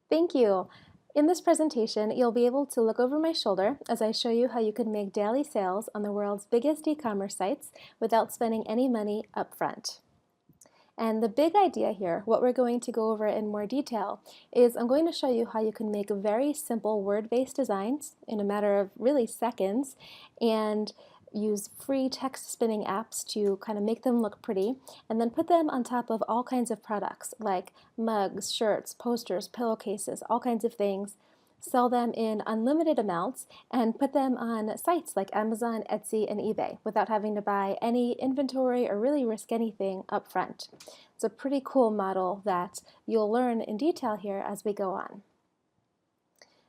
Thank you. In this presentation, you'll be able to look over my shoulder as I show you how you can make daily sales on the world's biggest e-commerce sites without spending any money up front. And the big idea here, what we're going to go over in more detail, is I'm going to show you how you can make very simple word-based designs in a matter of really seconds and use free text spinning apps to kind of make them look pretty, and then put them on top of all kinds of products like mugs, shirts, posters, pillowcases, all kinds of things, sell them in unlimited amounts, and put them on sites like Amazon, Etsy, and eBay without having to buy any inventory or really risk anything up front. It's a pretty cool model that you'll learn in detail here as we go on.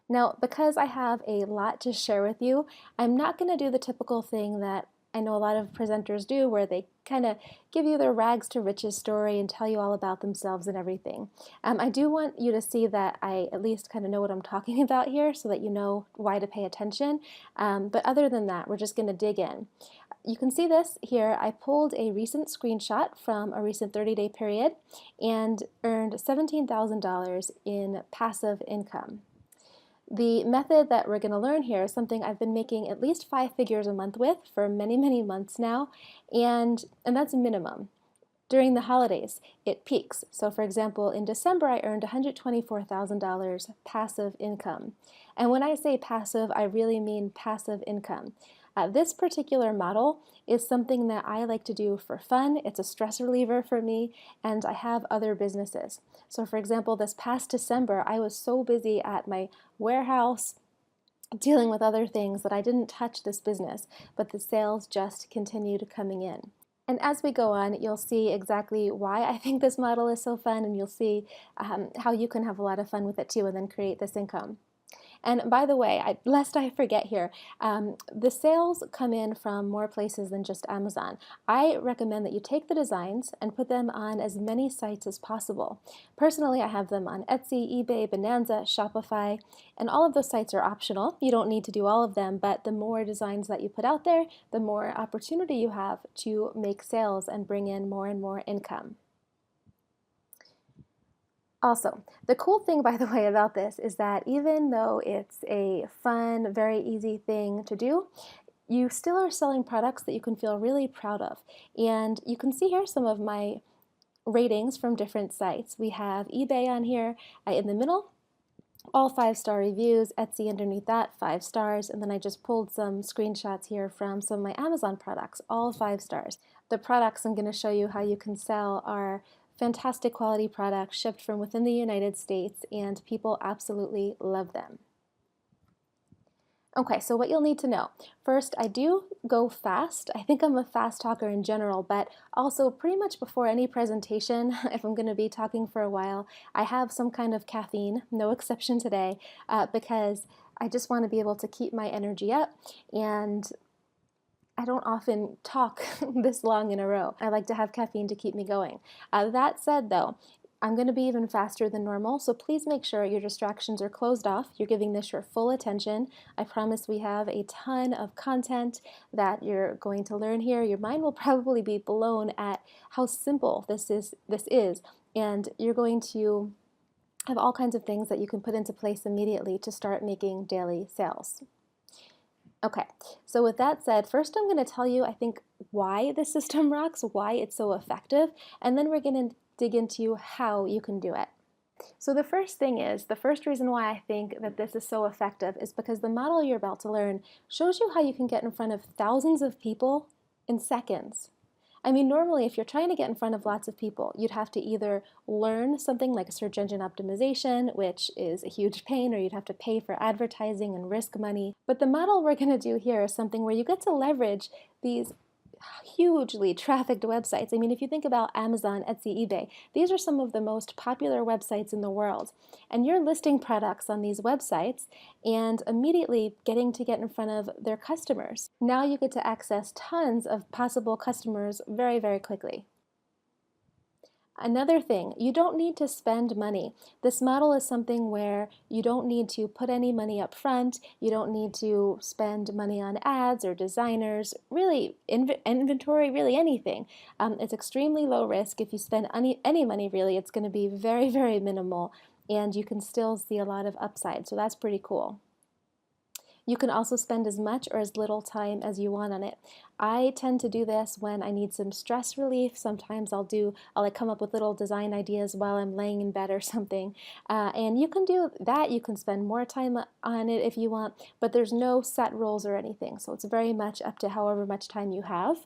Now, because I have a lot to share with you, I'm not going to do the typical thing that I know a lot of presenters do where they kind of give you their rags to riches story and tell you all about themselves and everything. I do want you to see that I at least kind of know what I'm talking about here so that you know why to pay attention. But other than that, we're just going to dig in. You can see this here. I pulled a recent screenshot from a recent 30-day period and earned $17,000 in passive income. The method that we're going to learn here is something I've been making at least 5 figures a month with for many, many months now, and that's minimum. During the holidays, it peaks. So for example, in December, I earned $124,000 passive income. And when I say passive, I really mean passive income. This particular model is something that I like to do for fun. It's a stress reliever for me, and I have other businesses. So for example, this past December, I was so busy at my warehouse dealing with other things that I didn't touch this business, but the sales just continued coming in. And as we go on, you'll see exactly why I think this model is so fun, and you'll see how you can have a lot of fun with it too and then create this income. And by the way, lest I forget here, the sales come in from more places than just Amazon. I recommend that you take the designs and put them on as many sites as possible. Personally, I have them on Etsy, eBay, Bonanza, Shopify, and all of those sites are optional. You don't need to do all of them, but the more designs that you put out there, the more opportunity you have to make sales and bring in more and more income. Also, the cool thing, by the way, about this is that even though it's a fun, very easy thing to do, you still are selling products that you can feel really proud of. And you can see here some of my ratings from different sites. We have eBay on here in the middle, all 5-star reviews, Etsy underneath that, 5 stars, and then I just pulled some screenshots here from some of my Amazon products, all 5 stars. The products I'm going to show you how you can sell are fantastic quality products shipped from within the United States, and people absolutely love them. Okay, so what you'll need to know. First, I do go fast. I think I'm a fast talker in general, but also pretty much before any presentation, if I'm going to be talking for a while, I have some kind of caffeine, no exception today, because I just want to be able to keep my energy up, and I don't often talk this long in a row. I like to have caffeine to keep me going. That said, though, I'm going to be even faster than normal, so please make sure your distractions are closed off. You're giving this your full attention. I promise we have a ton of content that you're going to learn here. Your mind will probably be blown at how simple this is, and you're going to have all kinds of things that you can put into place immediately to start making daily sales. Okay, so with that said, first I'm going to tell you, I think, why the system rocks, why it's so effective, and then we're going to dig into how you can do it. So the first thing is, the first reason why I think that this is so effective is because the model you're about to learn shows you how you can get in front of thousands of people in seconds. I mean, normally if you're trying to get in front of lots of people, you'd have to either learn something like search engine optimization, which is a huge pain, or you'd have to pay for advertising and risk money. But the model we're going to do here is something where you get to leverage these hugely trafficked websites. I mean, if you think about Amazon, Etsy, eBay, these are some of the most popular websites in the world. And you're listing products on these websites and immediately getting to get in front of their customers. Now you get to access tons of possible customers very, very quickly. Another thing, you don't need to spend money. This model is something where you don't need to put any money up front, you don't need to spend money on ads or designers, really inventory, really anything. It's extremely low risk. If you spend any money really, it's going to be very, very minimal. and you can still see a lot of upside, so that's pretty cool. You can also spend as much or as little time as you want on it. I tend to do this when I need some stress relief. Sometimes I'll like come up with little design ideas while I'm laying in bed or something. And you can do that. You can spend more time on it if you want, but there's no set rules or anything. So it's very much up to however much time you have.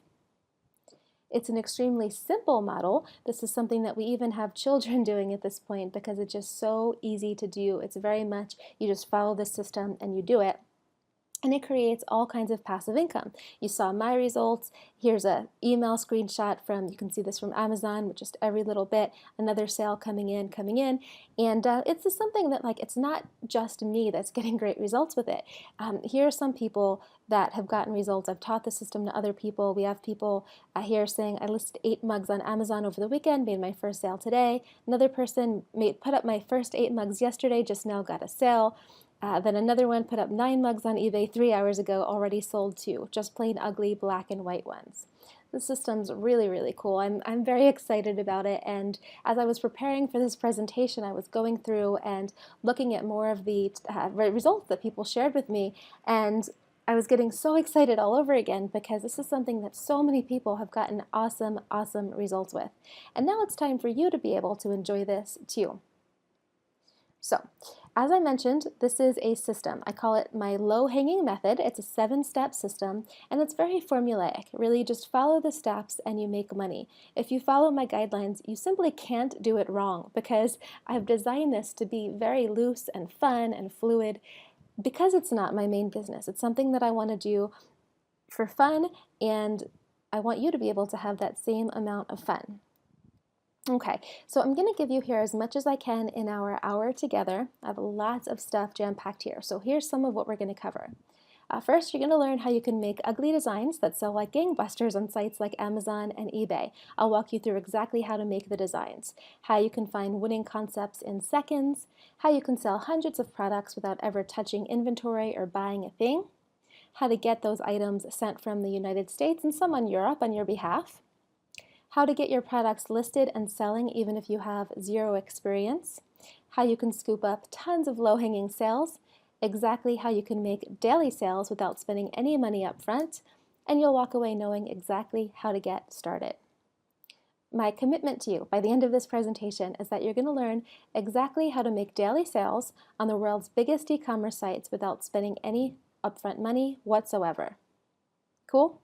It's an extremely simple model. This is something that we even have children doing at this point because it's just so easy to do. It's very much, you just follow the system and you do it. And it creates all kinds of passive income. You saw my results. Here's an email screenshot from, you can see this from Amazon with just every little bit, another sale coming in. And it's just something that, like, it's not just me that's getting great results with it. Here are some people that have gotten results. I've taught the system to other people. We have people here saying, I listed 8 mugs on Amazon over the weekend, made my first sale today. Another person put up my first 8 mugs yesterday, just now got a sale. Then another one put up 9 mugs on eBay 3 hours ago, already sold 2, just plain ugly black and white ones. The system's really, really cool. I'm very excited about it, and as I was preparing for this presentation, I was going through and looking at more of the results that people shared with me, and I was getting so excited all over again because this is something that so many people have gotten awesome, awesome results with. And now it's time for you to be able to enjoy this too. So, as I mentioned, this is a system. I call it my low-hanging method. It's a 7-step system, and it's very formulaic. Really, just follow the steps and you make money. If you follow my guidelines, you simply can't do it wrong because I've designed this to be very loose and fun and fluid because it's not my main business. It's something that I want to do for fun, and I want you to be able to have that same amount of fun. Okay, so I'm going to give you here as much as I can in our hour together. I have lots of stuff jam-packed here, so here's some of what we're going to cover. First, you're going to learn how you can make ugly designs that sell like gangbusters on sites like Amazon and eBay. I'll walk you through exactly how to make the designs, how you can find winning concepts in seconds, how you can sell hundreds of products without ever touching inventory or buying a thing, how to get those items sent from the United States and some on Europe on your behalf, how to get your products listed and selling even if you have 0 experience, how you can scoop up tons of low-hanging sales, exactly how you can make daily sales without spending any money up front, and you'll walk away knowing exactly how to get started. My commitment to you by the end of this presentation is that you're going to learn exactly how to make daily sales on the world's biggest e-commerce sites without spending any upfront money whatsoever. Cool?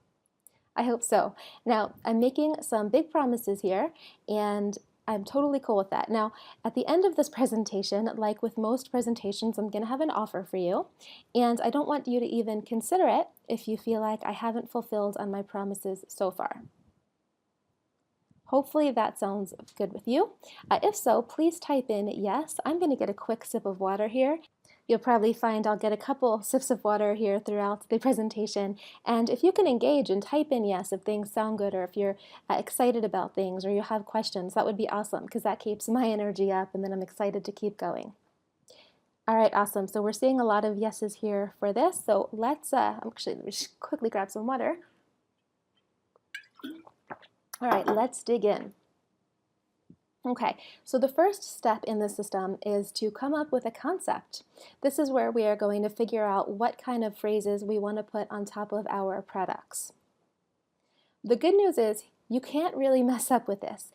I hope so. Now, I'm making some big promises here, and I'm totally cool with that. Now, at the end of this presentation, like with most presentations, I'm going to have an offer for you, and I don't want you to even consider it if you feel like I haven't fulfilled on my promises so far. Hopefully that sounds good with you. If so, please type in yes. I'm going to get a quick sip of water here. You'll probably find I'll get a couple sips of water here throughout the presentation. And if you can engage and type in yes if things sound good or if you're excited about things or you have questions, that would be awesome because that keeps my energy up and then I'm excited to keep going. All right, awesome. So we're seeing a lot of yeses here for this. So let's, actually, let me just quickly grab some water. All right, let's dig in. Okay, so the first step in the system is to come up with a concept. This is where we are going to figure out what kind of phrases we want to put on top of our products. The good news is you can't really mess up with this.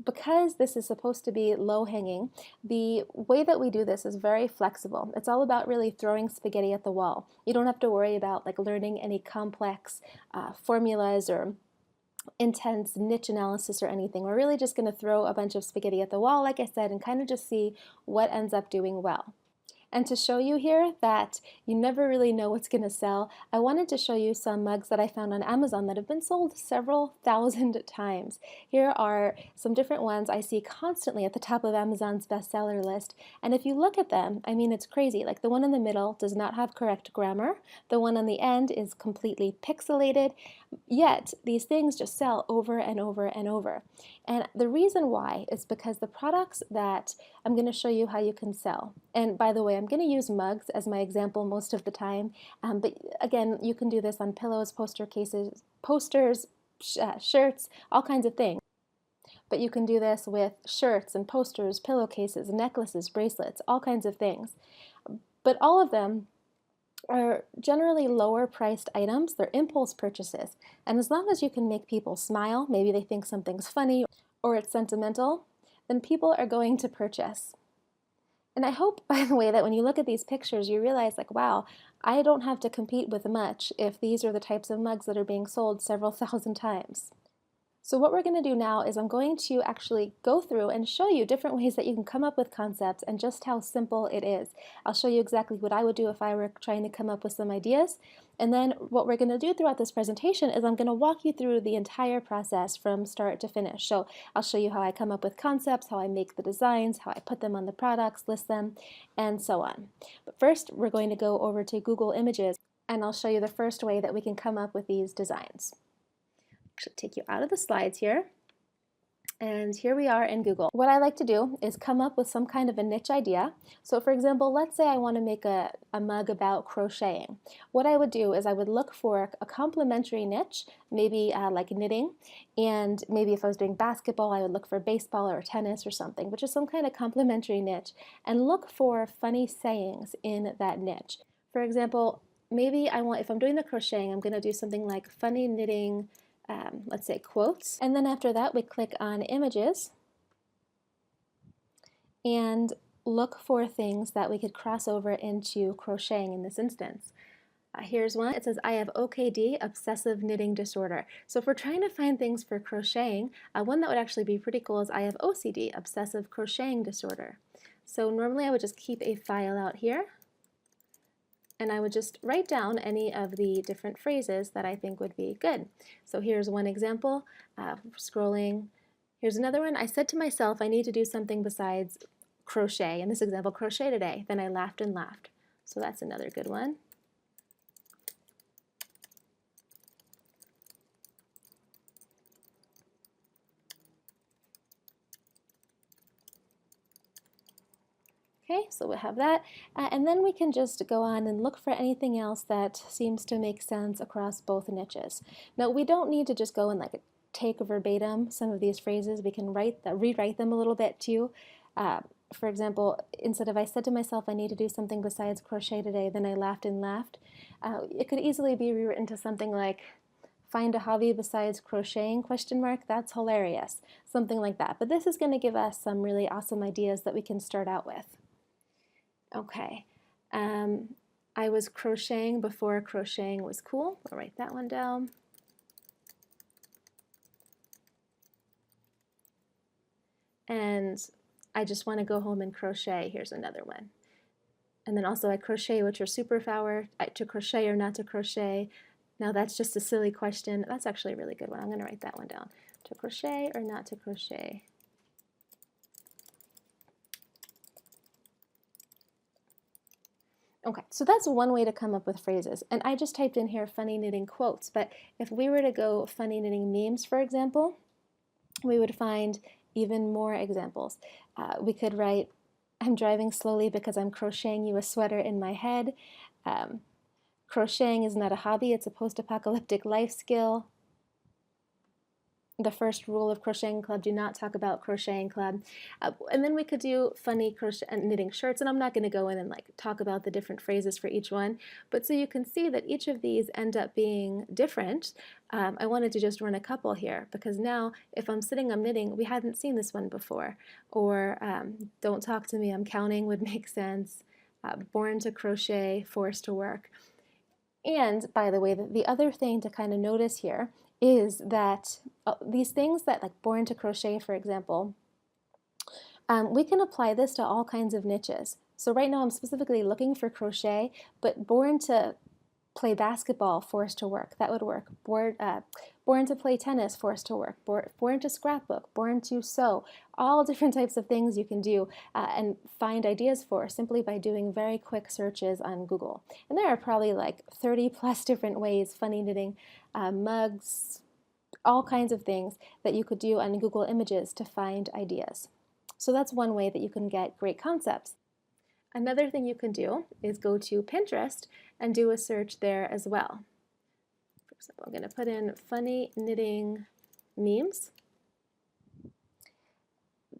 Because this is supposed to be low-hanging, the way that we do this is very flexible. It's all about really throwing spaghetti at the wall. You don't have to worry about like learning any complex formulas or intense niche analysis or anything. We're really just going to throw a bunch of spaghetti at the wall, like I said, and kind of just see what ends up doing well. And to show you here that you never really know what's going to sell, I wanted to show you some mugs that I found on Amazon that have been sold several thousand times. Here are some different ones I see constantly at the top of Amazon's bestseller list. And if you look at them, I mean, it's crazy. Like the one in the middle does not have correct grammar. The one on the end is completely pixelated. Yet these things just sell over and over and over. And the reason why is because the products that I'm going to show you how you can sell. And by the way, I'm going to use mugs as my example most of the time. But again, you can do this on pillows, poster cases, posters, shirts, all kinds of things. but you can do this with shirts and posters, pillowcases, necklaces, bracelets, all kinds of things. But all of them are generally lower priced items. They're impulse purchases. And as long as you can make people smile, maybe they think something's funny or it's sentimental, then people are going to purchase. And I hope, by the way, that when you look at these pictures, you realize, like, wow, I don't have to compete with much if these are the types of mugs that are being sold several thousand times. So what we're going to do now is I'm going to actually go through and show you different ways that you can come up with concepts and just how simple it is. I'll show you exactly what I would do if I were trying to come up with some ideas. And then what we're going to do throughout this presentation is I'm going to walk you through the entire process from start to finish. So I'll show you how I come up with concepts, how I make the designs, how I put them on the products, list them, and so on. But first, we're going to go over to Google Images, and I'll show you the first way that we can come up with these designs. Actually take you out of the slides here, and here we are in Google. What I like to do is come up with some kind of a niche idea. So for example, let's say I want to make a mug about crocheting. What I would do is I would look for a complementary niche, maybe like knitting, and maybe if I was doing basketball, I would look for baseball or tennis or something, which is some kind of complementary niche, and look for funny sayings in that niche. For example, maybe if I'm doing the crocheting, I'm going to do something like funny knitting, let's say quotes, and then after that we click on images and look for things that we could cross over into crocheting in this instance. Here's one. It says, I have OKD, obsessive knitting disorder. So if we're trying to find things for crocheting, one that would actually be pretty cool is I have OCD, obsessive crocheting disorder. So normally I would just keep a file out here, and I would just write down any of the different phrases that I think would be good. So here's one example, scrolling. Here's another one. I said to myself, I need to do something besides crochet. In this example, crochet today. Then I laughed and laughed. So that's another good one. Okay, so we'll have that, and then we can just go on and look for anything else that seems to make sense across both niches. Now, we don't need to just go and like take verbatim some of these phrases. We can rewrite them a little bit too. For example, instead of I said to myself I need to do something besides crochet today, then I laughed and laughed, it could easily be rewritten to something like find a hobby besides crocheting, ? That's hilarious, something like that. But this is going to give us some really awesome ideas that we can start out with. Okay, I was crocheting before crocheting was cool. I'll write that one down. And I just want to go home and crochet. Here's another one. And then also I crochet, which are superpower, to crochet or not to crochet. Now that's just a silly question. That's actually a really good one. I'm going to write that one down. To crochet or not to crochet. Okay, so that's one way to come up with phrases. And I just typed in here funny knitting quotes, but if we were to go funny knitting memes, for example, we would find even more examples. We could write, I'm driving slowly because I'm crocheting you a sweater in my head. Crocheting is not a hobby, it's a post-apocalyptic life skill. The first rule of Crocheting Club, do not talk about Crocheting Club. And then we could do funny crochet and knitting shirts, and I'm not going to go in and like talk about the different phrases for each one, but so you can see that each of these end up being different. I wanted to just run a couple here, because now if I'm sitting, I'm knitting, we hadn't seen this one before. Or don't talk to me, I'm counting would make sense. Born to crochet, forced to work. And by the way, the other thing to kind of notice here is that these things that like born to crochet, for example, we can apply this to all kinds of niches. So right now I'm specifically looking for crochet, but born to play basketball, forced to work, that would work. Born to play tennis, forced to work. Born to scrapbook, born to sew. All different types of things you can do and find ideas for simply by doing very quick searches on Google. And there are probably like 30 plus different ways, funny knitting, mugs, all kinds of things that you could do on Google Images to find ideas. So that's one way that you can get great concepts. Another thing you can do is go to Pinterest and do a search there as well. For example, I'm going to put in funny knitting memes.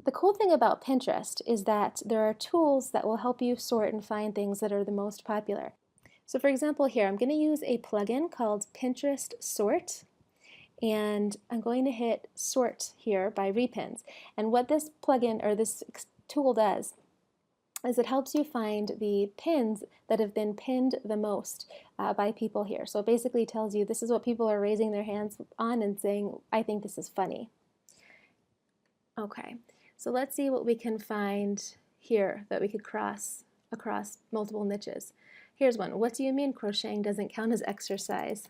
The cool thing about Pinterest is that there are tools that will help you sort and find things that are the most popular. So for example here, I'm going to use a plugin called Pinterest Sort, and I'm going to hit Sort here by Repins. And what this plugin or this tool does is it helps you find the pins that have been pinned the most by people here. So it basically tells you this is what people are raising their hands on and saying, I think this is funny. Okay, so let's see what we can find here that we could cross across multiple niches. Here's one. What do you mean crocheting doesn't count as exercise?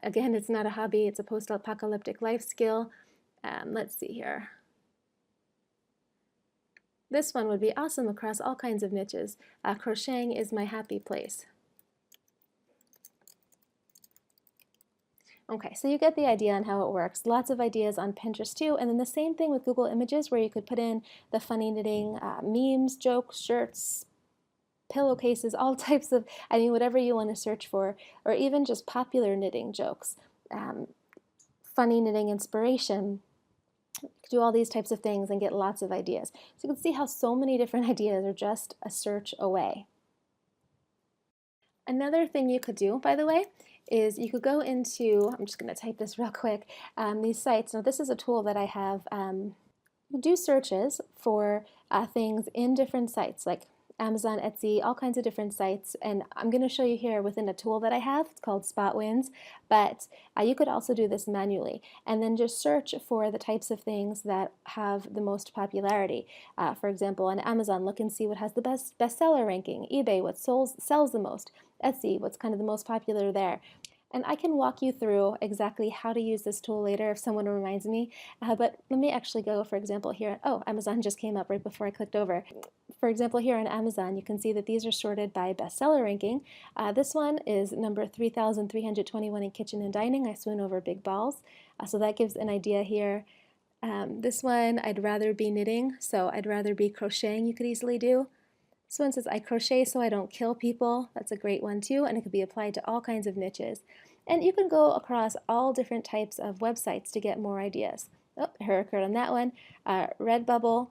Again, it's not a hobby, it's a post-apocalyptic life skill. Let's see here. This one would be awesome across all kinds of niches. Crocheting is my happy place. Okay, so you get the idea on how it works. Lots of ideas on Pinterest too, and then the same thing with Google Images where you could put in the funny knitting memes, jokes, shirts, pillowcases, all types of, whatever you want to search for, or even just popular knitting jokes, funny knitting inspiration. You can do all these types of things and get lots of ideas. So you can see how so many different ideas are just a search away. Another thing you could do, by the way, is you could go into, I'm just going to type this real quick, these sites. Now this is a tool that I have. Do searches for things in different sites like Amazon, Etsy, all kinds of different sites, and I'm going to show you here within a tool that I have. It's called SpotWins, but you could also do this manually and then just search for the types of things that have the most popularity. For example, on Amazon, look and see what has the best bestseller ranking, eBay, what sells the most, Etsy, what's kind of the most popular there. And I can walk you through exactly how to use this tool later if someone reminds me, but let me actually go, for example, here. Oh, Amazon just came up right before I clicked over. For example, here on Amazon, you can see that these are sorted by bestseller ranking. This one is number 3,321 in kitchen and dining. I swoon over big balls. So that gives an idea here. This one, I'd rather be knitting, so I'd rather be crocheting, you could easily do. This one says, I crochet so I don't kill people. That's a great one too, and it could be applied to all kinds of niches. And you can go across all different types of websites to get more ideas. Oh, her occurred on that one. Redbubble,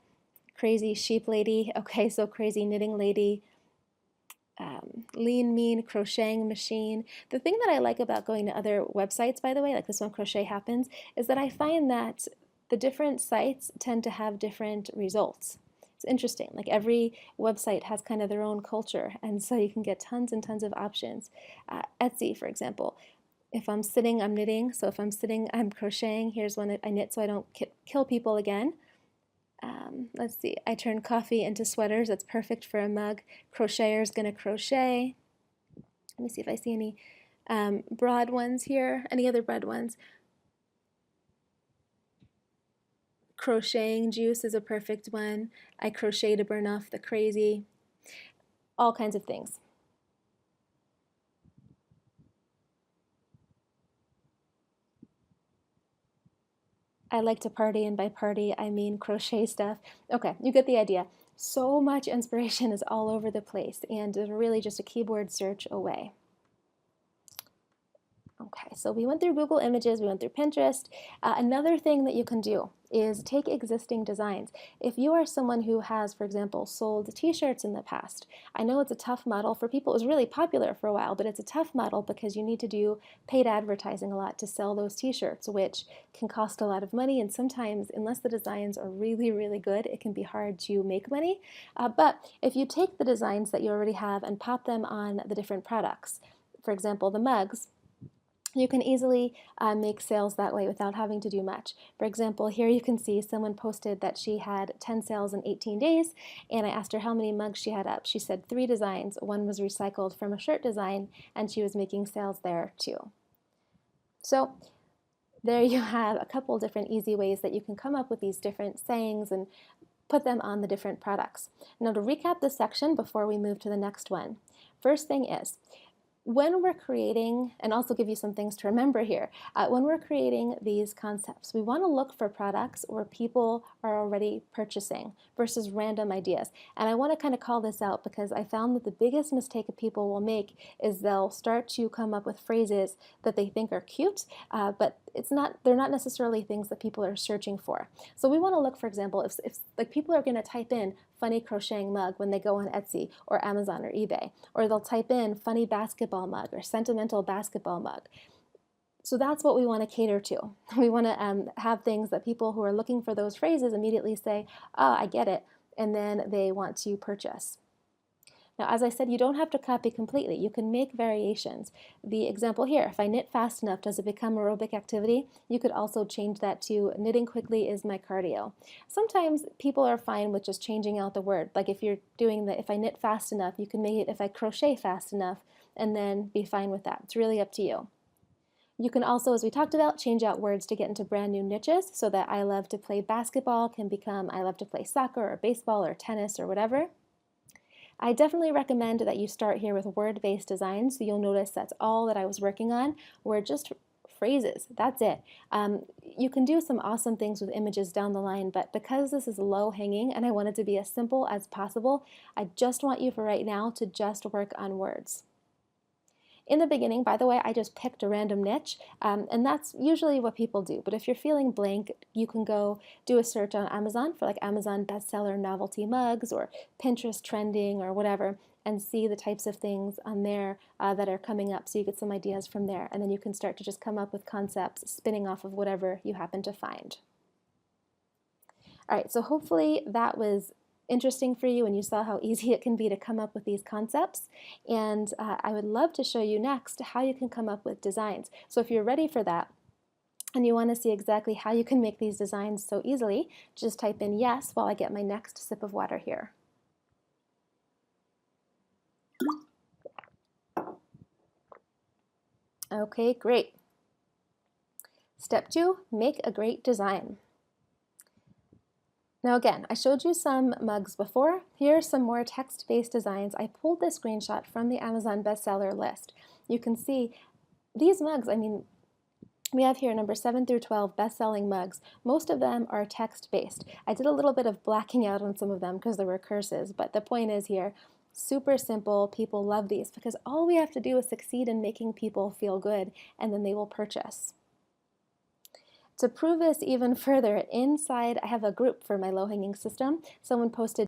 crazy sheep lady. Okay, so crazy knitting lady. Lean Mean crocheting machine. The thing that I like about going to other websites, by the way, like this one, Crochet Happens, is that I find that the different sites tend to have different results. It's interesting, like every website has kind of their own culture, and so you can get tons and tons of options. Etsy, for example, if I'm sitting, I'm knitting, so if I'm sitting, I'm crocheting. Here's one I knit so I don't kill people again. Let's see, I turn coffee into sweaters, that's perfect for a mug. Crocheter's gonna crochet. Let me see if I see any broad ones here, any other broad ones. Crocheting juice is a perfect one. I crochet to burn off the crazy. All kinds of things. I like to party, and by party I mean crochet stuff. Okay, you get the idea. So much inspiration is all over the place, and it's really just a keyboard search away. Okay, so we went through Google Images, we went through Pinterest. Another thing that you can do is take existing designs. If you are someone who has, for example, sold t-shirts in the past, I know it's a tough model for people. It was really popular for a while, but it's a tough model because you need to do paid advertising a lot to sell those t-shirts, which can cost a lot of money, and sometimes, unless the designs are really, really good, it can be hard to make money. But if you take the designs that you already have and pop them on the different products, for example, the mugs, you can easily make sales that way without having to do much. For example, here you can see someone posted that she had 10 sales in 18 days, and I asked her how many mugs she had up. She said 3 designs. One was recycled from a shirt design, and she was making sales there too. So there you have a couple different easy ways that you can come up with these different sayings and put them on the different products. Now to recap this section before we move to the next one, first thing is, when we're creating, and also give you some things to remember here, when we're creating these concepts, we want to look for products where people are already purchasing versus random ideas. And I want to kind of call this out because I found that the biggest mistake people will make is they'll start to come up with phrases that they think are cute, but they're not necessarily things that people are searching for. So we want to look, for example, if like people are going to type in funny crocheting mug when they go on Etsy or Amazon or eBay, or they'll type in funny basketball mug or sentimental basketball mug. So that's what we want to cater to. We want to have things that people who are looking for those phrases immediately say, oh, I get it, and then they want to purchase. Now, as I said, you don't have to copy completely. You can make variations. The example here, if I knit fast enough, does it become aerobic activity? You could also change that to knitting quickly is my cardio. Sometimes people are fine with just changing out the word. Like if you're doing the if I knit fast enough, you can make it if I crochet fast enough and then be fine with that. It's really up to you. You can also, as we talked about, change out words to get into brand new niches so that I love to play basketball can become I love to play soccer or baseball or tennis or whatever. I definitely recommend that you start here with word-based designs. So you'll notice that's all that I was working on were just phrases. That's it. You can do some awesome things with images down the line, but because this is low hanging and I want it to be as simple as possible, I just want you for right now to just work on words. In the beginning, by the way, I just picked a random niche, and that's usually what people do. But if you're feeling blank, you can go do a search on Amazon for like Amazon bestseller novelty mugs or Pinterest trending or whatever, and see the types of things on there that are coming up, so you get some ideas from there. And then you can start to just come up with concepts spinning off of whatever you happen to find. All right, so hopefully that was interesting for you and you saw how easy it can be to come up with these concepts. And I would love to show you next how you can come up with designs. So if you're ready for that and you want to see exactly how you can make these designs so easily, just type in yes while I get my next sip of water here. Okay, great. Step 2, make a great design. Now again, I showed you some mugs before. Here are some more text-based designs. I pulled this screenshot from the Amazon bestseller list. You can see these mugs, I mean, we have here number 7 through 12 best-selling mugs. Most of them are text-based. I did a little bit of blacking out on some of them because there were curses, but the point is here, super simple, people love these because all we have to do is succeed in making people feel good and then they will purchase. To prove this even further, inside I have a group for my low-hanging system. Someone posted,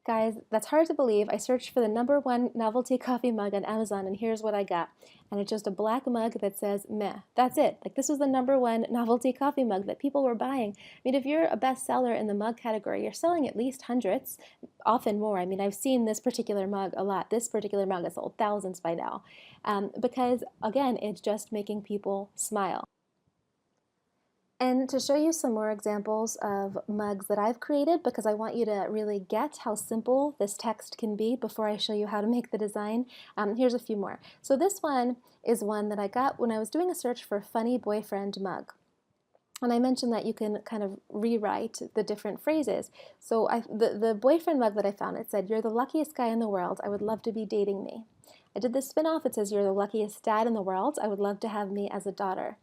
guys, that's hard to believe. I searched for the #1 novelty coffee mug on Amazon and here's what I got. And it's just a black mug that says meh. That's it. Like this was the #1 novelty coffee mug that people were buying. I mean, if you're a bestseller in the mug category, you're selling at least hundreds, often more. I mean, I've seen this particular mug a lot. This particular mug has sold thousands by now. Because again, it's just making people smile. And to show you some more examples of mugs that I've created, because I want you to really get how simple this text can be before I show you how to make the design, here's a few more. So this one is one that I got when I was doing a search for funny boyfriend mug. And I mentioned that you can kind of rewrite the different phrases. So the boyfriend mug that I found, it said, "You're the luckiest guy in the world. I would love to be dating me." I did the spin-off. It says, "You're the luckiest dad in the world. I would love to have me as a daughter."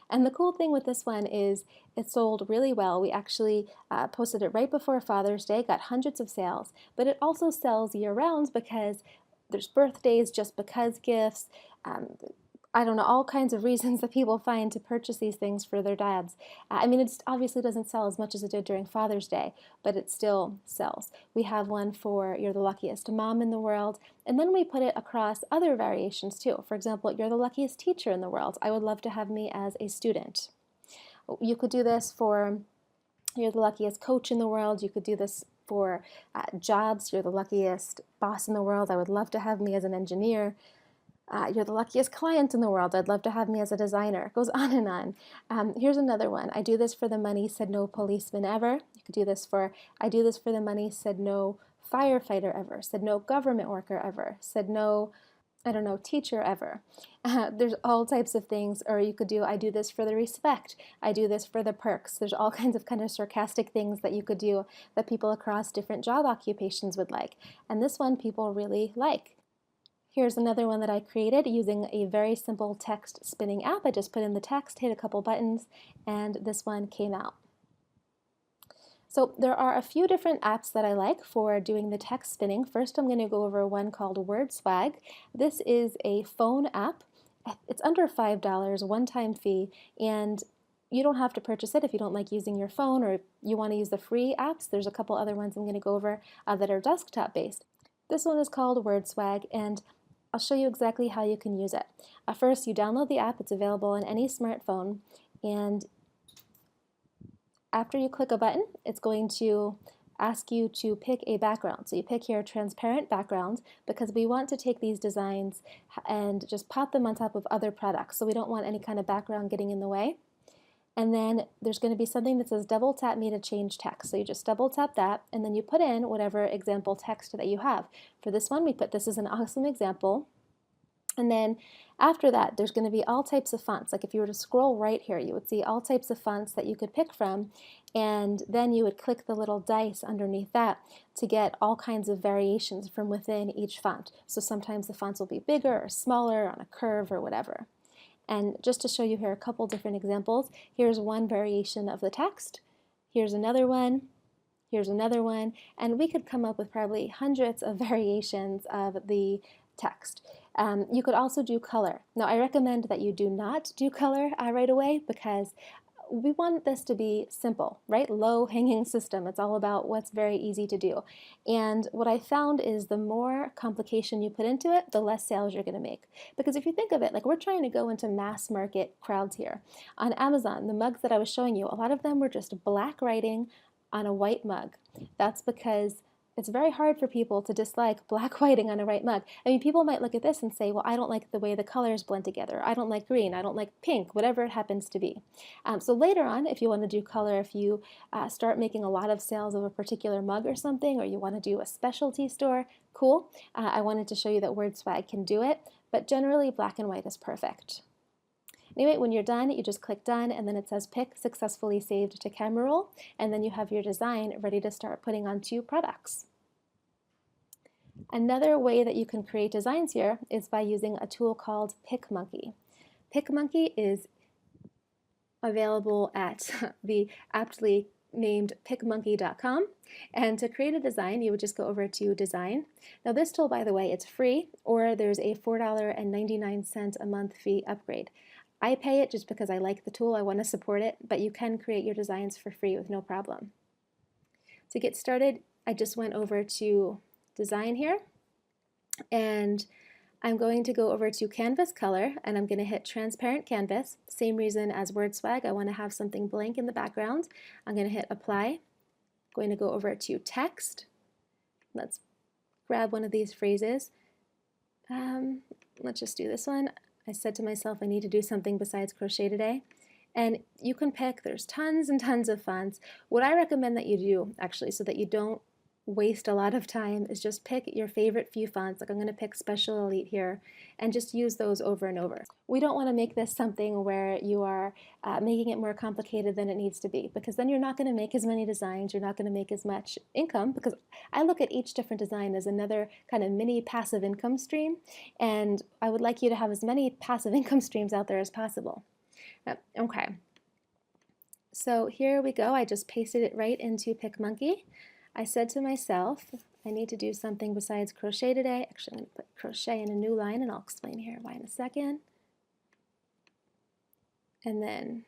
And the cool thing with this one is it sold really well. We actually posted it right before Father's Day, got hundreds of sales, but it also sells year-round because there's birthdays, just because gifts, I don't know, all kinds of reasons that people find to purchase these things for their dads. I mean, it obviously doesn't sell as much as it did during Father's Day, but it still sells. We have one for "You're the luckiest mom in the world," and then we put it across other variations too. For example, "You're the luckiest teacher in the world. I would love to have me as a student." You could do this for "You're the luckiest coach in the world." You could do this for jobs. "You're the luckiest boss in the world. I would love to have me as an engineer." "You're the luckiest client in the world. I'd love to have me as a designer." It goes on and on. Here's another one. "I do this for the money, said no policeman ever." You could do this for, "I do this for the money, said no firefighter ever, said no government worker ever, said no, I don't know, teacher ever." There's all types of things. Or you could do, "I do this for the respect. I do this for the perks." There's all kinds of kind of sarcastic things that you could do that people across different job occupations would like. And this one people really like. Here's another one that I created using a very simple text spinning app. I just put in the text, hit a couple buttons, and this one came out. So there are a few different apps that I like for doing the text spinning. First, I'm going to go over one called WordSwag. This is a phone app. It's under $5, one-time fee, and you don't have to purchase it if you don't like using your phone or you want to use the free apps. There's a couple other ones I'm going to go over that are desktop based. This one is called WordSwag, and I'll show you exactly how you can use it. First, you download the app. It's available on any smartphone, and after you click a button, it's going to ask you to pick a background. So you pick here transparent background because we want to take these designs and just pop them on top of other products. So we don't want any kind of background getting in the way. And then there's going to be something that says double tap me to change text. So you just double tap that and then you put in whatever example text that you have. For this one, we put this is an awesome example. And then after that, there's going to be all types of fonts. Like if you were to scroll right here, you would see all types of fonts that you could pick from, and then you would click the little dice underneath that to get all kinds of variations from within each font. So sometimes the fonts will be bigger or smaller on a curve or whatever. And just to show you here a couple different examples, here's one variation of the text, here's another one, and we could come up with probably hundreds of variations of the text. You could also do color. Now I recommend that you do not do color right away because we want this to be simple, right? Low-hanging system. It's all about what's very easy to do. And what I found is the more complication you put into it, the less sales you're going to make. Because if you think of it, like we're trying to go into mass market crowds here. On Amazon, the mugs that I was showing you, a lot of them were just black writing on a white mug. That's because it's very hard for people to dislike black writing on a white mug. I mean, people might look at this and say, well, I don't like the way the colors blend together. I don't like green. I don't like pink, whatever it happens to be. So later on, if you want to do color, if you start making a lot of sales of a particular mug or something, or you want to do a specialty store, cool. I wanted to show you that WordSwag can do it, but generally black and white is perfect. Anyway, when you're done, you just click done and then it says pick successfully saved to camera roll, and then you have your design ready to start putting onto products. Another way that you can create designs here is by using a tool called PicMonkey. PicMonkey is available at the aptly named picmonkey.com, and to create a design you would just go over to design. Now this tool, by the way, it's free, or there's a $4.99 a month fee upgrade. I pay it just because I like the tool, I want to support it, but you can create your designs for free with no problem. To get started, I just went over to design here, and I'm going to go over to canvas color, and I'm going to hit transparent canvas. Same reason as WordSwag, I want to have something blank in the background. I'm going to hit apply. I'm going to go over to text. Let's grab one of these phrases. Let's just do this one. I said to myself I need to do something besides crochet today. And you can pick, there's tons and tons of fonts. What I recommend that you do, actually, so that you don't waste a lot of time, is just pick your favorite few fonts. Like I'm going to pick Special Elite here and just use those over and over. We don't want to make this something where you are making it more complicated than it needs to be, because then you're not going to make as many designs, you're not going to make as much income, because I look at each different design as another kind of mini passive income stream, and I would like you to have as many passive income streams out there as possible. Okay, so here we go. I just pasted it right into PicMonkey. I said to myself, I need to do something besides crochet today. Actually, I'm going to put crochet in a new line, and I'll explain here why in a second. And then,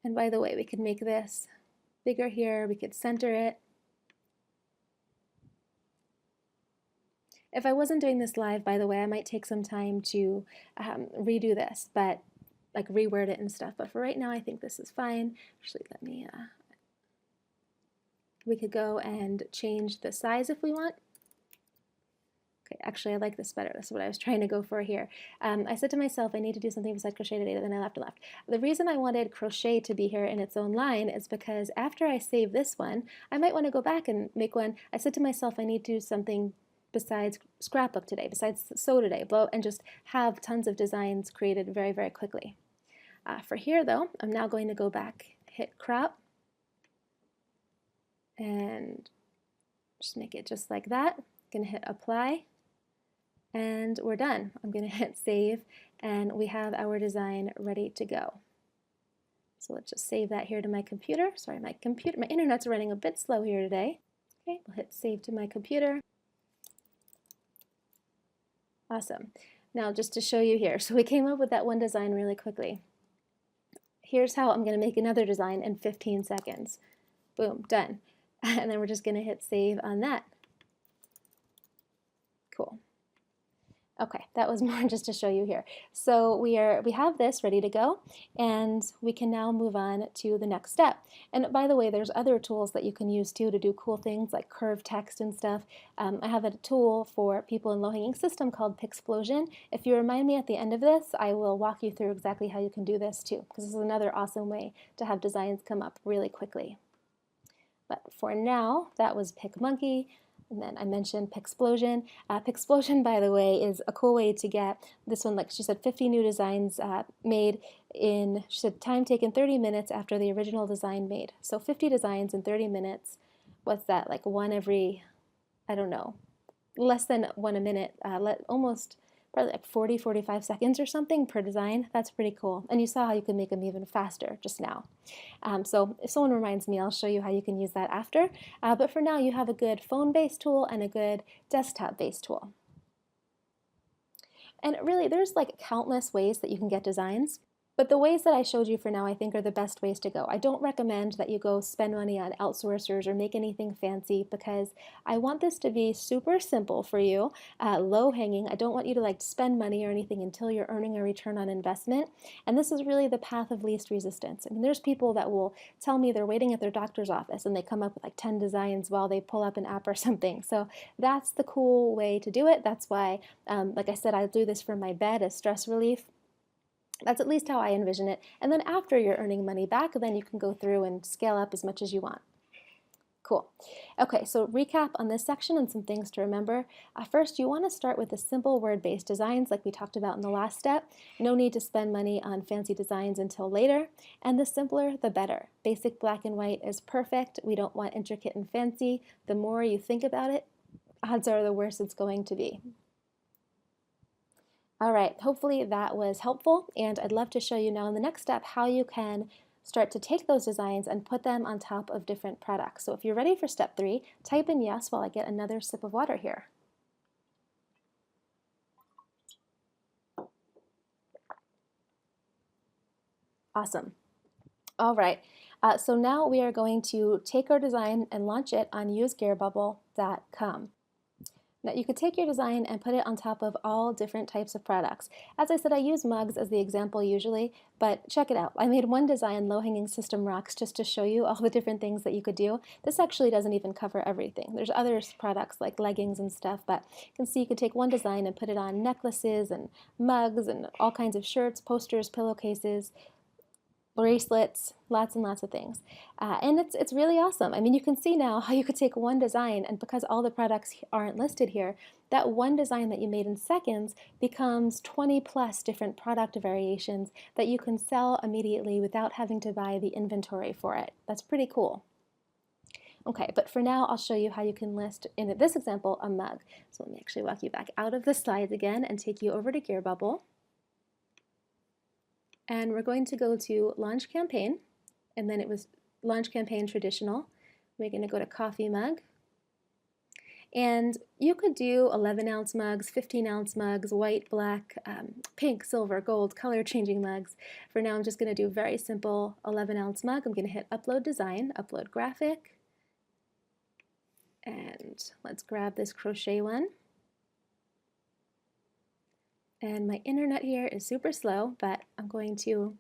and by the way, we could make this bigger here. We could center it. If I wasn't doing this live, by the way, I might take some time to redo this, but like reword it and stuff. But for right now, I think this is fine. Actually, let me, we could go and change the size if we want. Okay, actually, I like this better. That's what I was trying to go for here. I said to myself, I need to do something besides crochet today, then I left and left. The reason I wanted crochet to be here in its own line is because after I save this one, I might want to go back and make one. I said to myself, I need to do something besides scrapbook today, besides sew today, and just have tons of designs created very, very quickly. For here, though, I'm now going to go back, hit crop, and just make it just like that. Gonna hit apply, and we're done. I'm gonna hit save, and we have our design ready to go. So let's just save that here to my computer. Sorry, my internet's running a bit slow here today. Okay, we'll hit save to my computer. Awesome. Now just to show you here, so we came up with that one design really quickly. Here's how I'm going to make another design in 15 seconds. Boom, done. And then we're just going to hit save on that. Cool. Okay, that was more just to show you here. So we have this ready to go, and we can now move on to the next step. And by the way, there's other tools that you can use too to do cool things like curve text and stuff. I have a tool for people in low-hanging system called Pixplosion. If you remind me at the end of this, I will walk you through exactly how you can do this too, because this is another awesome way to have designs come up really quickly. But for now, that was PicMonkey. And then I mentioned Pixplosion. Pixplosion, by the way, is a cool way to get this one, like she said, 50 new designs made in, she said, time taken 30 minutes after the original design made. So 50 designs in 30 minutes. What's that, like one every, I don't know, less than one a minute, almost probably like 40, 45 seconds or something per design. That's pretty cool. And you saw how you can make them even faster just now. So if someone reminds me, I'll show you how you can use that after. But for now, you have a good phone-based tool and a good desktop-based tool. And really, there's like countless ways that you can get designs. But the ways that I showed you for now, I think, are the best ways to go. I don't recommend that you go spend money on outsourcers or make anything fancy, because I want this to be super simple for you, low-hanging. I don't want you to like spend money or anything until you're earning a return on investment. And this is really the path of least resistance. I mean, there's people that will tell me they're waiting at their doctor's office and they come up with like 10 designs while they pull up an app or something. So that's the cool way to do it. That's why, like I said, I do this from my bed as stress relief. That's at least how I envision it. And then after you're earning money back, then you can go through and scale up as much as you want. Cool. Okay, so recap on this section and some things to remember. First, you want to start with the simple word-based designs like we talked about in the last step. No need to spend money on fancy designs until later. And the simpler, the better. Basic black and white is perfect. We don't want intricate and fancy. The more you think about it, odds are the worse it's going to be. All right, hopefully that was helpful, and I'd love to show you now in the next step how you can start to take those designs and put them on top of different products. So if you're ready for step 3, type in yes while I get another sip of water here. Awesome. All right, so now we are going to take our design and launch it on usegearbubble.com. Now you could take your design and put it on top of all different types of products. As I said, I use mugs as the example usually, but check it out. I made one design, low-hanging system rocks, just to show you all the different things that you could do. This actually doesn't even cover everything. There's other products like leggings and stuff, but you can see you could take one design and put it on necklaces and mugs and all kinds of shirts, posters, pillowcases, bracelets, lots and lots of things. And it's really awesome. I mean, you can see now how you could take one design, and because all the products aren't listed here, that one design that you made in seconds becomes 20 plus different product variations that you can sell immediately without having to buy the inventory for it. That's pretty cool. Okay, but for now, I'll show you how you can list, in this example, a mug. So let me actually walk you back out of the slides again and take you over to Gearbubble. And we're going to go to Launch Campaign, and then it was Launch Campaign Traditional. We're going to go to Coffee Mug. And you could do 11-ounce mugs, 15-ounce mugs, white, black, pink, silver, gold, color-changing mugs. For now, I'm just going to do a very simple 11-ounce mug. I'm going to hit Upload Design, Upload Graphic. And let's grab this crochet one. And my internet here is super slow, but I'm going to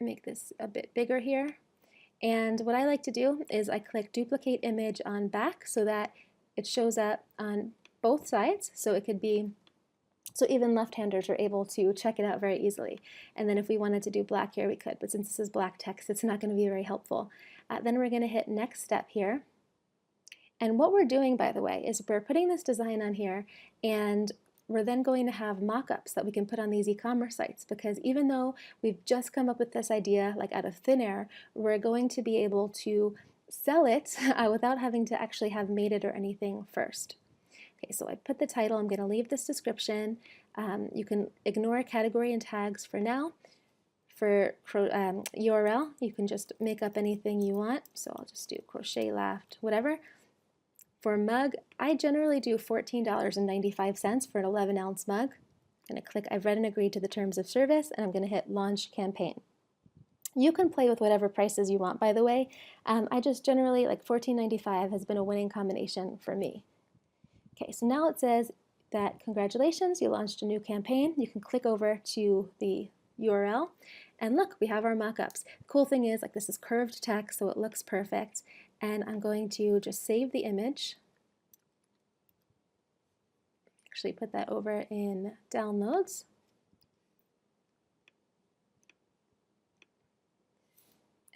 make this a bit bigger here. And what I like to do is I click Duplicate Image on back so that it shows up on both sides. So it could be, so even left-handers are able to check it out very easily. And then if we wanted to do black here, we could, but since this is black text, it's not going to be very helpful. Then we're going to hit Next Step here. And what we're doing, by the way, is we're putting this design on here, and we're then going to have mock-ups that we can put on these e-commerce sites, because even though we've just come up with this idea like out of thin air, we're going to be able to sell it without having to actually have made it or anything first. Okay, so I put the title. I'm going to leave this description. You can ignore category and tags for now. For URL, you can just make up anything you want. So I'll just do crochet laughed, whatever. For mug, I generally do $14.95 for an 11-ounce mug. I'm going to click I've read and agreed to the terms of service, and I'm going to hit launch campaign. You can play with whatever prices you want, by the way. I just generally like $14.95 has been a winning combination for me. Okay, so now it says that congratulations, you launched a new campaign. You can click over to the URL and look, we have our mockups. The cool thing is like this is curved text, so it looks perfect. And I'm going to just save the image. Actually put that over in downloads.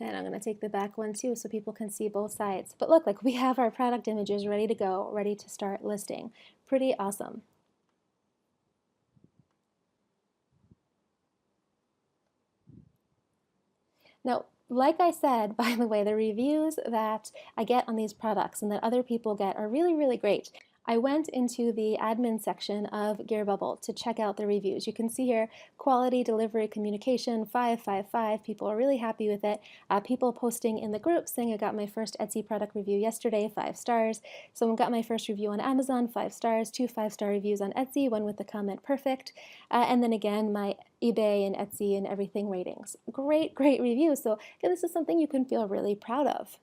And I'm going to take the back one too so people can see both sides. But look, like we have our product images ready to go, ready to start listing. Pretty awesome. Now, like I said, by the way, the reviews that I get on these products and that other people get are really, really great. I went into the admin section of Gearbubble to check out the reviews. You can see here, quality, delivery, communication, 555. People are really happy with it. People posting in the group saying I got my first Etsy product review yesterday, 5 stars. Someone got my first review on Amazon, 5 stars, 2 5-star reviews on Etsy, one with the comment perfect. And then again, my eBay and Etsy and everything ratings. Great, great reviews. So again, this is something you can feel really proud of.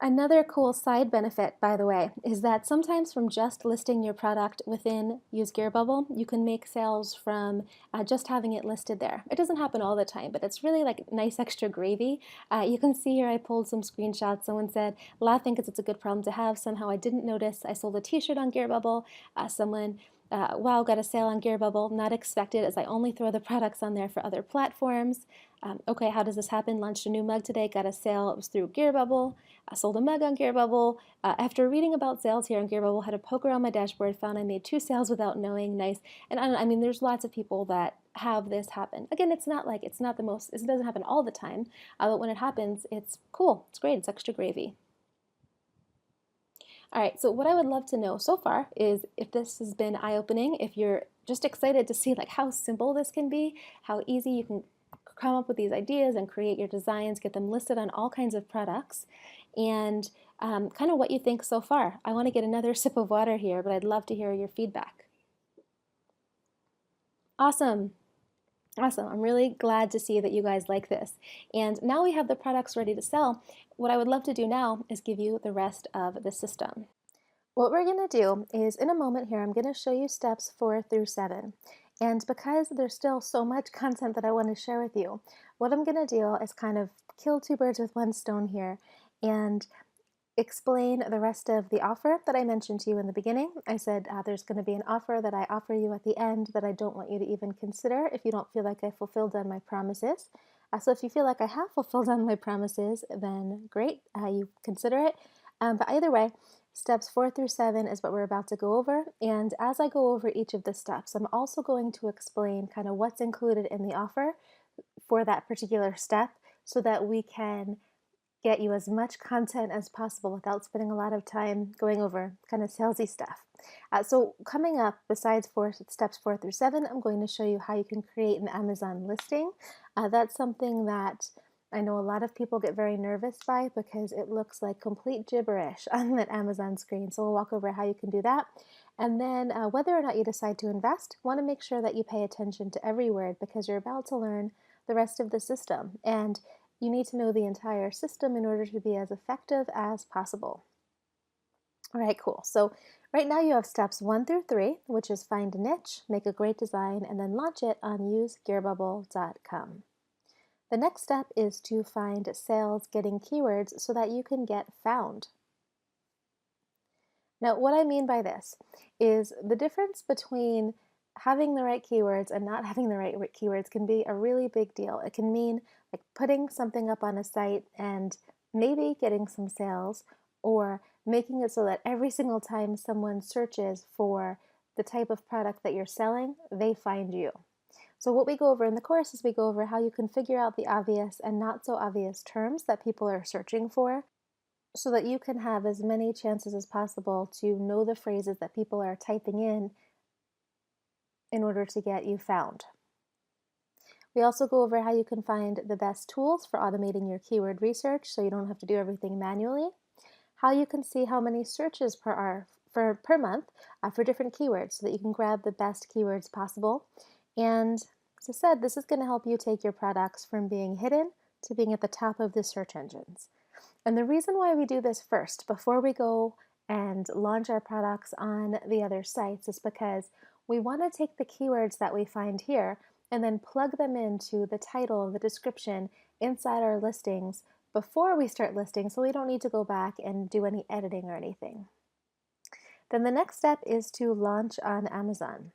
Another cool side benefit, by the way, is that sometimes from just listing your product within Use Gearbubble, you can make sales from just having it listed there. It doesn't happen all the time, but it's really like nice extra gravy. You can see here I pulled some screenshots. Someone said, laughing because it's a good problem to have. Somehow I didn't notice. I sold a t-shirt on Gearbubble. Someone wow, got a sale on Gearbubble, not expected as I only throw the products on there for other platforms. Okay, how does this happen? Launched a new mug today, got a sale, it was through Gearbubble. I sold a mug on Gearbubble. After reading about sales here on Gearbubble, had a poke around my dashboard, found I made 2 sales without knowing, nice. And I mean, there's lots of people that have this happen. Again, it's not the most, it doesn't happen all the time, but when it happens, it's cool, it's great, it's extra gravy. All right, so what I would love to know so far is if this has been eye-opening, if you're just excited to see like how simple this can be, how easy you can come up with these ideas and create your designs, get them listed on all kinds of products, and kind of what you think so far. I want to get another sip of water here, but I'd love to hear your feedback. Awesome. Awesome. I'm really glad to see that you guys like this. And now we have the products ready to sell. What I would love to do now is give you the rest of the system. What we're going to do is in a moment here, I'm going to show you steps 4 through 7. And because there's still so much content that I want to share with you, what I'm going to do is kind of kill 2 birds with 1 stone here and explain the rest of the offer that I mentioned to you in the beginning. I said there's going to be an offer that I offer you at the end that I don't want you to even consider if you don't feel like I fulfilled on my promises. So if you feel like I have fulfilled on my promises, then great, you consider it. But either way, steps 4 through 7 is what we're about to go over. And as I go over each of the steps, I'm also going to explain kind of what's included in the offer for that particular step so that we can get you as much content as possible without spending a lot of time going over kind of salesy stuff. So coming up, besides steps 4 through 7, I'm going to show you how you can create an Amazon listing. That's something that I know a lot of people get very nervous by because it looks like complete gibberish on that Amazon screen. So we'll walk over how you can do that. And then whether or not you decide to invest, want to make sure that you pay attention to every word because you're about to learn the rest of the system. And you need to know the entire system in order to be as effective as possible. All right, cool. So right now you have steps 1 through 3, which is find a niche, make a great design, and then launch it on usegearbubble.com. The next step is to find sales getting keywords so that you can get found. Now, what I mean by this is the difference between having the right keywords and not having the right keywords can be a really big deal. It can mean like putting something up on a site and maybe getting some sales, or making it so that every single time someone searches for the type of product that you're selling, they find you. So what we go over in the course is we go over how you can figure out the obvious and not so obvious terms that people are searching for. so that you can have as many chances as possible to know the phrases that people are typing in order to get you found. We also go over how you can find the best tools for automating your keyword research so you don't have to do everything manually, how you can see how many searches per month for different keywords so that you can grab the best keywords possible. And as I said, this is going to help you take your products from being hidden to being at the top of the search engines. And the reason why we do this first, before we go and launch our products on the other sites, is because we want to take the keywords that we find here and then plug them into the title, the description inside our listings before we start listing, so we don't need to go back and do any editing or anything. Then the next step is to launch on Amazon.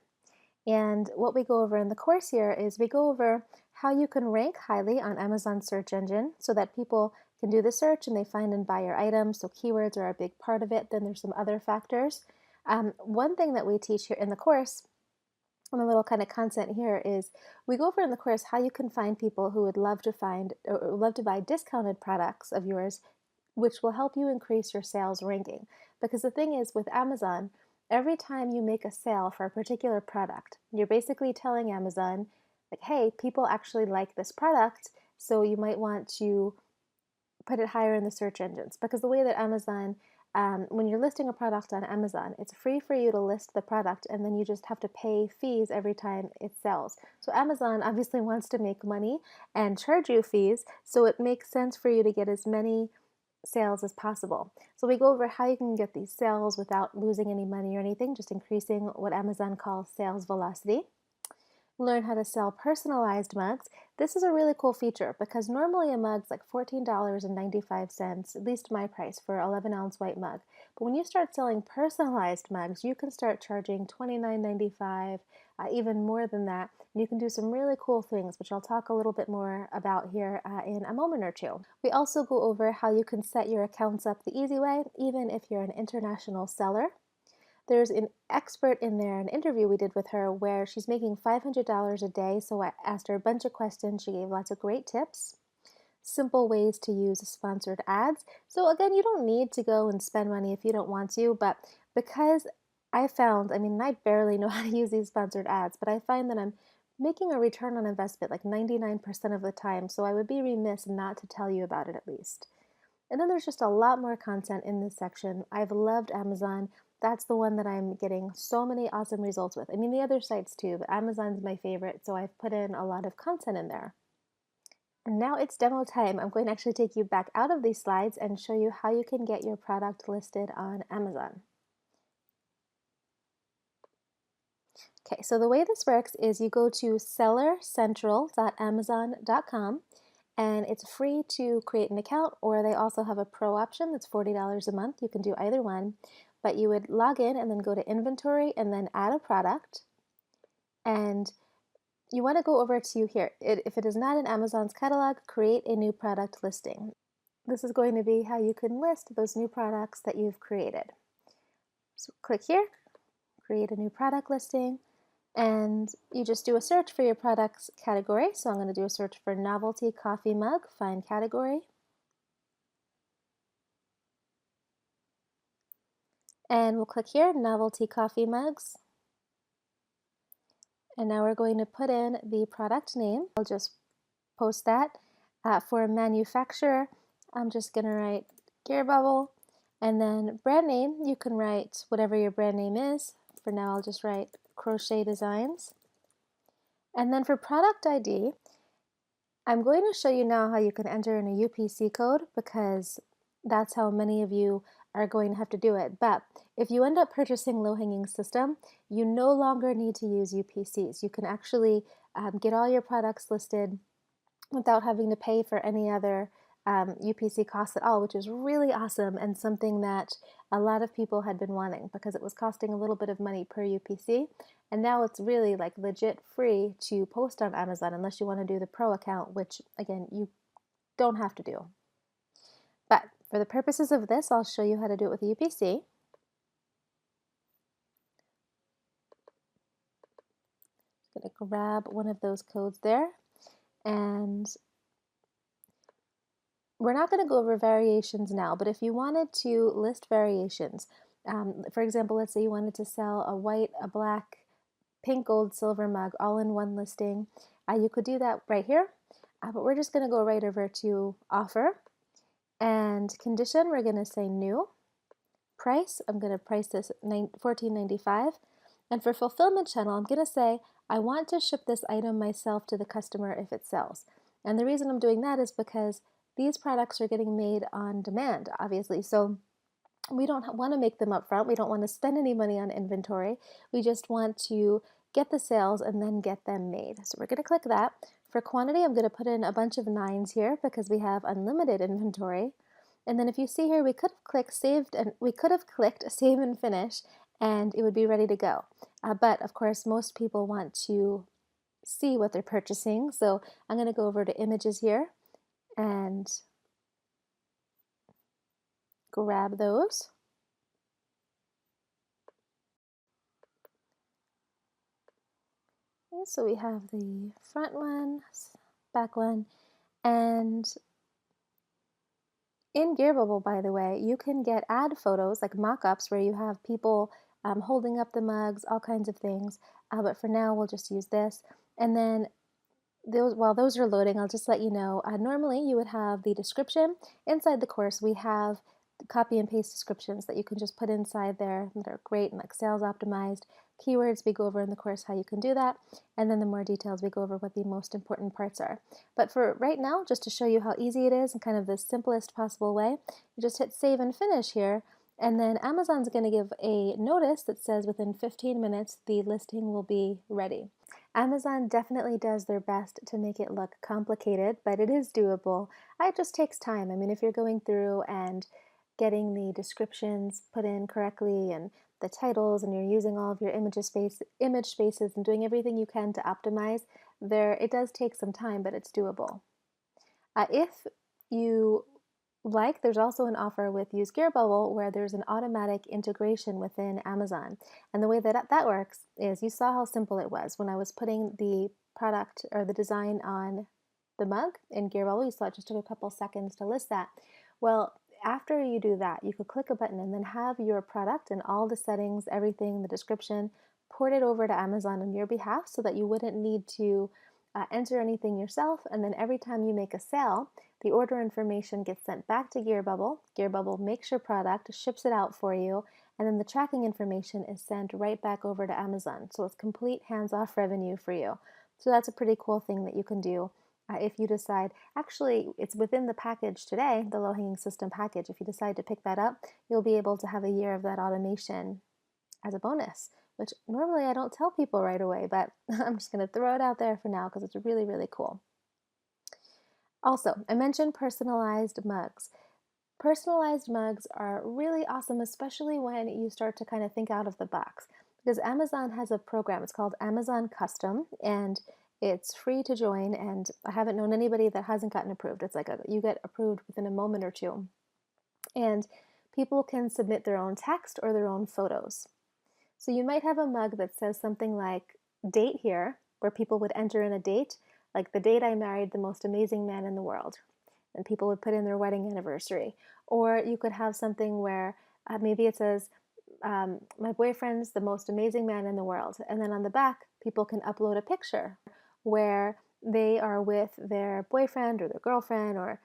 And what we go over in the course here is we go over how you can rank highly on Amazon's search engine so that people can do the search and they find and buy your items. So keywords are a big part of it. Then there's some other factors. One thing that we teach here in the course, and a little kind of content here, is we go over in the course how you can find people who would love to find or love to buy discounted products of yours, which will help you increase your sales ranking. Because the thing is, with Amazon, every time you make a sale for a particular product, you're basically telling Amazon, like, hey, people actually like this product, so you might want to put it higher in the search engines. Because the way that Amazon, when you're listing a product on Amazon, it's free for you to list the product and then you just have to pay fees every time it sells. So Amazon obviously wants to make money and charge you fees, so it makes sense for you to get as many sales as possible. So we go over how you can get these sales without losing any money or anything, just increasing what Amazon calls sales velocity. Learn how to sell personalized mugs. This is a really cool feature because normally a mug's like $14.95, at least my price for an 11-ounce white mug. But when you start selling personalized mugs, you can start charging $29.95, even more than that. And you can do some really cool things, which I'll talk a little bit more about here in a moment or two. We also go over how you can set your accounts up the easy way, even if you're an international seller. There's an expert in there, an interview we did with her where she's making $500 a day. So I asked her a bunch of questions. She gave lots of great tips, simple ways to use sponsored ads. So again, you don't need to go and spend money if you don't want to, but because I found, I mean, I barely know how to use these sponsored ads, but I find that I'm making a return on investment like 99% of the time. So I would be remiss not to tell you about it at least. And then there's just a lot more content in this section. I've loved Amazon. That's the one that I'm getting so many awesome results with. I mean, the other sites too, but Amazon's my favorite, so I've put in a lot of content in there. And now it's demo time. I'm going to actually take you back out of these slides and show you how you can get your product listed on Amazon. Okay, so the way this works is you go to sellercentral.amazon.com, and it's free to create an account, or they also have a pro option that's $40 a month. You can do either one, but you would log in and then go to inventory and then add a product. And you want to go over to here. If it is not in Amazon's catalog, create a new product listing. This is going to be how you can list those new products that you've created. So click here, create a new product listing, and you just do a search for your product's category. So I'm going to do a search for novelty coffee mug, find category. And we'll click here, novelty coffee mugs. And now we're going to put in the product name. I'll just post that. For manufacturer, I'm just going to write Gear Bubble. And then brand name, you can write whatever your brand name is. For now, I'll just write Crochet Designs. And then for product ID, I'm going to show you now how you can enter in a UPC code because that's how many of you are going to have to do it. But if you end up purchasing Low-Hanging System, you no longer need to use UPCs. You can actually get all your products listed without having to pay for any other UPC costs at all, which is really awesome and something that a lot of people had been wanting because it was costing a little bit of money per UPC. And now it's really like legit free to post on Amazon unless you want to do the pro account, which again, you don't have to do. But for the purposes of this, I'll show you how to do it with a UPC. I'm going to grab one of those codes there. And We're not going to go over variations now, but if you wanted to list variations, for example, let's say you wanted to sell a white, a black, pink, gold, silver mug all in one listing, you could do that right here. But we're just going to go right over to offer, and condition, we're going to say new. Price, I'm going to price this $14.95. And for fulfillment channel, I'm going to say I want to ship this item myself to the customer if it sells. And the reason I'm doing that is because these products are getting made on demand, obviously. So we don't want to make them up front. We don't want to spend any money on inventory. We just want to get the sales and then get them made. So we're going to click that. For quantity, I'm going to put in a bunch of 9s here because we have unlimited inventory. And then if you see here, we could have clicked save and finish, and it would be ready to go. But of course, most people want to see what they're purchasing. So I'm going to go over to images here and grab those. Okay, so we have the front one, back one, and in Gearbubble, by the way, you can get ad photos, like mock-ups, where you have people holding up the mugs, all kinds of things. But for now, we'll just use this. And then while those are loading, I'll just let you know, normally you would have the description. Inside the course, we have copy and paste descriptions that you can just put inside there that are great and like sales optimized. Keywords, we go over in the course how you can do that, and then the more details, we go over what the most important parts are. But for right now, just to show you how easy it is and kind of the simplest possible way, you just hit save and finish here, and then Amazon's going to give a notice that says within 15 minutes the listing will be ready. Amazon definitely does their best to make it look complicated, but it is doable. It just takes time. I mean, if you're going through and getting the descriptions put in correctly and the titles, and you're using all of your image spaces and doing everything you can to optimize, it does take some time, but it's doable. If you like, there's also an offer with Use Gearbubble where there's an automatic integration within Amazon. And the way that that works is, you saw how simple it was when I was putting the product or the design on the mug in Gearbubble. You saw it just took a couple seconds to list that. Well, after you do that, you could click a button and then have your product and all the settings, everything, the description, ported over to Amazon on your behalf so that you wouldn't need to enter anything yourself. And then every time you make a sale, the order information gets sent back to Gearbubble. Gearbubble makes your product, ships it out for you, and then the tracking information is sent right back over to Amazon. So it's complete hands-off revenue for you. So that's a pretty cool thing that you can do. If you decide, actually it's within the package today, the low-hanging system package, if you decide to pick that up, you'll be able to have a year of that automation as a bonus, which normally I don't tell people right away, but I'm just going to throw it out there for now because it's really, really cool. Also, I mentioned personalized mugs. Personalized mugs are really awesome, especially when you start to kind of think out of the box, because Amazon has a program. It's called Amazon Custom, and it's free to join, and I haven't known anybody that hasn't gotten approved. It's like you get approved within a moment or two. And people can submit their own text or their own photos. So you might have a mug that says something like date here, where people would enter in a date, like the date I married the most amazing man in the world. And people would put in their wedding anniversary. Or you could have something where maybe it says, my boyfriend's the most amazing man in the world. And then on the back, people can upload a picture where they are with their boyfriend or their girlfriend, or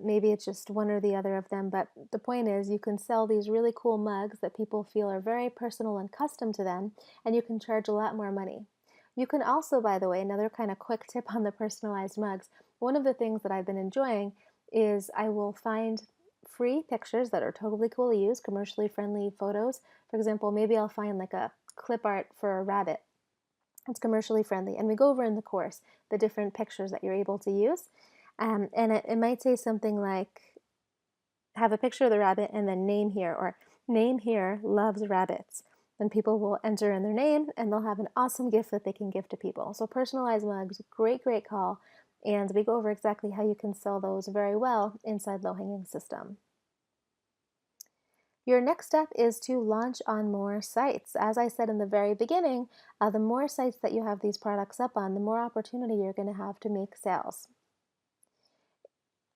maybe it's just one or the other of them. But the point is, you can sell these really cool mugs that people feel are very personal and custom to them, and you can charge a lot more money. You can also, by the way, another kind of quick tip on the personalized mugs, one of the things that I've been enjoying is I will find free pictures that are totally cool to use, commercially friendly photos. For example, maybe I'll find like a clip art for a rabbit. It's commercially friendly, and we go over in the course the different pictures that you're able to use. And it might say something like, have a picture of the rabbit and then name here, or name here loves rabbits. Then people will enter in their name and they'll have an awesome gift that they can give to people. So personalized mugs, great, great call. And we go over exactly how you can sell those very well inside Low-Hanging System. Your next step is to launch on more sites. As I said in the very beginning, the more sites that you have these products up on, the more opportunity you're going to have to make sales.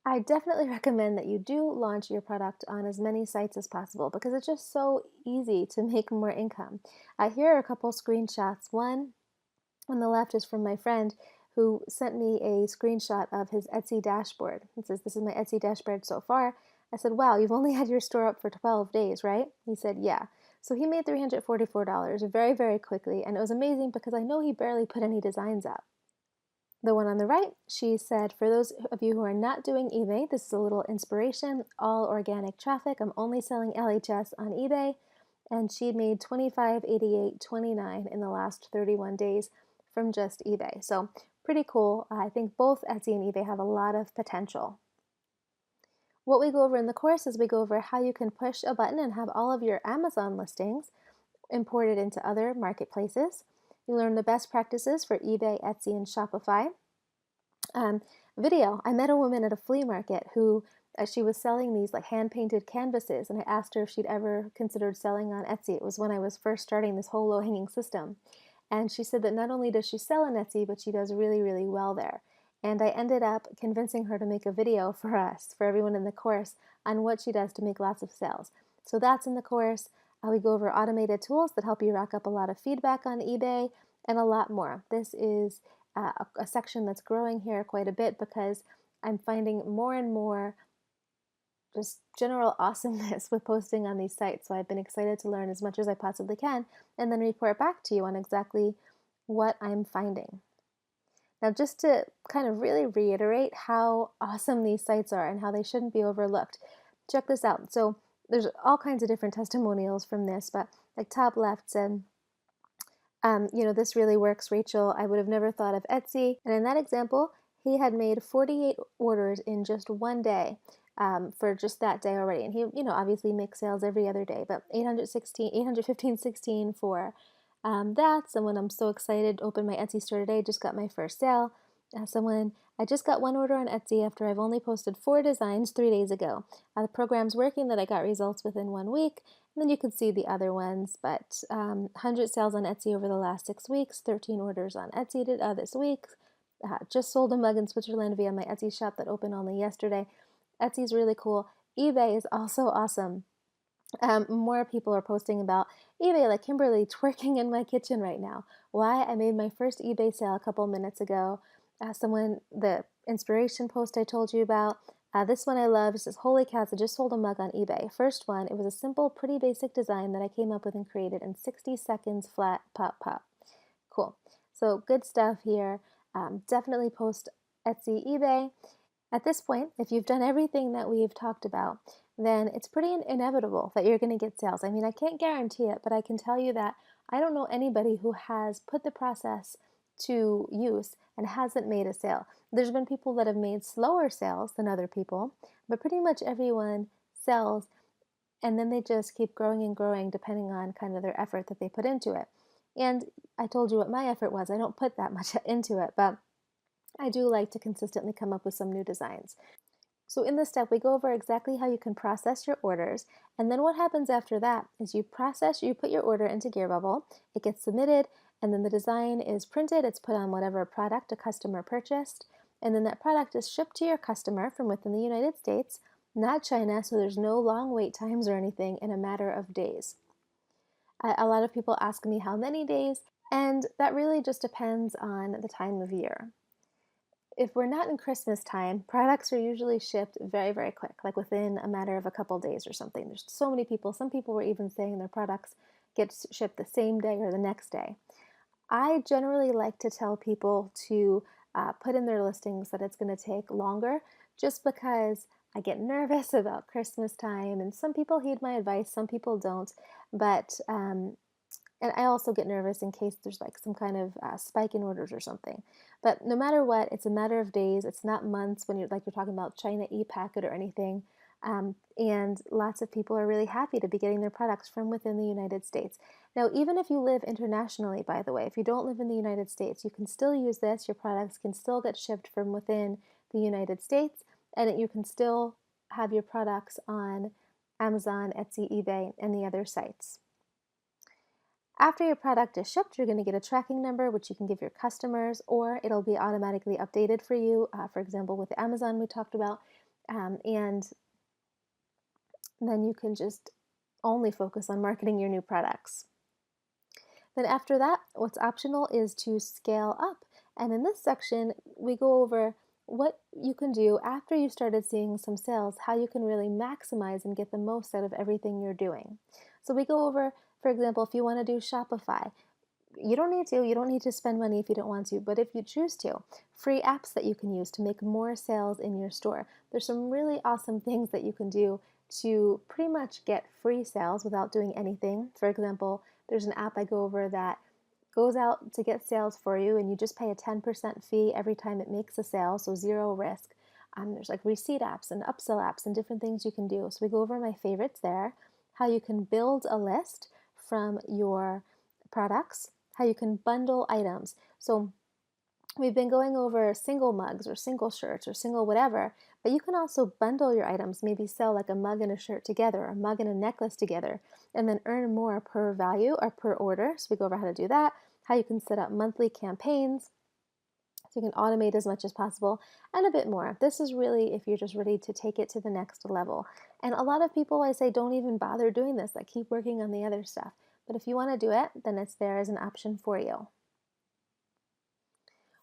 I definitely recommend that you do launch your product on as many sites as possible because it's just so easy to make more income. Here are a couple screenshots. One on the left is from my friend who sent me a screenshot of his Etsy dashboard. It says, "This is my Etsy dashboard so far." I said, "Wow, you've only had your store up for 12 days, right?" He said, "Yeah." So he made $344 very, very quickly, and it was amazing because I know he barely put any designs up. The one on the right, she said, "For those of you who are not doing eBay, this is a little inspiration. All organic traffic. I'm only selling LHS on eBay." And she made 25.88.29 in the last 31 days from just eBay. So pretty cool. I think both Etsy and eBay have a lot of potential. What we go over in the course is we go over how you can push a button and have all of your Amazon listings imported into other marketplaces. You learn the best practices for eBay, Etsy, and Shopify. um, Video. I met a woman at a flea market who she was selling these like hand painted canvases, and I asked her if she'd ever considered selling on Etsy. It was when I was first starting this whole low hanging system. And she said that not only does she sell on Etsy, but she does really, really well there. And I ended up convincing her to make a video for us, for everyone in the course, on what she does to make lots of sales. So that's in the course. We go over automated tools that help you rack up a lot of feedback on eBay and a lot more. This is a section that's growing here quite a bit because I'm finding more and more just general awesomeness with posting on these sites. So I've been excited to learn as much as I possibly can and then report back to you on exactly what I'm finding. Now, just to kind of really reiterate how awesome these sites are and how they shouldn't be overlooked, check this out. So there's all kinds of different testimonials from this, but like top left said, "This really works, Rachel. I would have never thought of Etsy." And in that example, he had made 48 orders in just one day, for just that day already. And he, obviously makes sales every other day, but 815.16 for that. Someone, "I'm so excited to open my Etsy store today. Just got my first sale." Someone, "I just got one order on Etsy after I've only posted 4 designs 3 days ago. The program's working that I got results within 1 week." And then you can see the other ones, but 100 sales on Etsy over the last 6 weeks, 13 orders on Etsy this week. Just sold a mug in Switzerland via my Etsy shop that opened only yesterday. Etsy's really cool. eBay is also awesome. More people are posting about eBay, like Kimberly twerking in my kitchen right now. Why? I made my first eBay sale a couple minutes ago. The inspiration post I told you about, this one I love. It says, "Holy cats, I just sold a mug on eBay." First one, it was a simple, pretty basic design that I came up with and created in 60 seconds flat, pop, pop. Cool. So good stuff here. Definitely post Etsy, eBay. At this point, if you've done everything that we've talked about, then it's pretty inevitable that you're going to get sales. I mean, I can't guarantee it, but I can tell you that I don't know anybody who has put the process to use and hasn't made a sale. There's been people that have made slower sales than other people, but pretty much everyone sells, and then they just keep growing and growing depending on kind of their effort that they put into it. And I told you what my effort was. I don't put that much into it, but I do like to consistently come up with some new designs. So in this step, we go over exactly how you can process your orders. And then what happens after that is you put your order into Gearbubble, it gets submitted, and then the design is printed, it's put on whatever product a customer purchased, and then that product is shipped to your customer from within the United States, not China, so there's no long wait times or anything, in a matter of days. A lot of people ask me how many days, and that really just depends on the time of year. If we're not in Christmas time, products are usually shipped very, very quick, like within a matter of a couple days or something. There's so many people. Some people were even saying their products get shipped the same day or the next day. I generally like to tell people to put in their listings that it's going to take longer just because I get nervous about Christmas time, and some people heed my advice, some people don't. But and I also get nervous in case there's like some kind of spike in orders or something. But no matter what, it's a matter of days. It's not months when you're talking about China e-packet or anything. And lots of people are really happy to be getting their products from within the United States. Now, even if you live internationally, by the way, if you don't live in the United States, you can still use this. Your products can still get shipped from within the United States, and you can still have your products on Amazon, Etsy, eBay, and the other sites. After your product is shipped, you're going to get a tracking number, which you can give your customers, or it'll be automatically updated for you. For example, with Amazon we talked about, and then you can just only focus on marketing your new products. Then after that, what's optional is to scale up. And in this section, we go over what you can do after you started seeing some sales, how you can really maximize and get the most out of everything you're doing. So we go over, for example, if you want to do Shopify, you don't need to spend money if you don't want to, but if you choose to, free apps that you can use to make more sales in your store. There's some really awesome things that you can do to pretty much get free sales without doing anything. For example, there's an app I go over that goes out to get sales for you, and you just pay a 10% fee every time it makes a sale, so zero risk. There's like receipt apps and upsell apps and different things you can do. So we go over my favorites there, how you can build a list from your products, how you can bundle items. So we've been going over single mugs or single shirts or single whatever, but you can also bundle your items, maybe sell like a mug and a shirt together, or a mug and a necklace together, and then earn more per value or per order. So we go over how to do that, how you can set up monthly campaigns, so you can automate as much as possible, and a bit more. This is really if you're just ready to take it to the next level. And a lot of people, I say, don't even bother doing this, like keep working on the other stuff. But if you want to do it, then it's there as an option for you.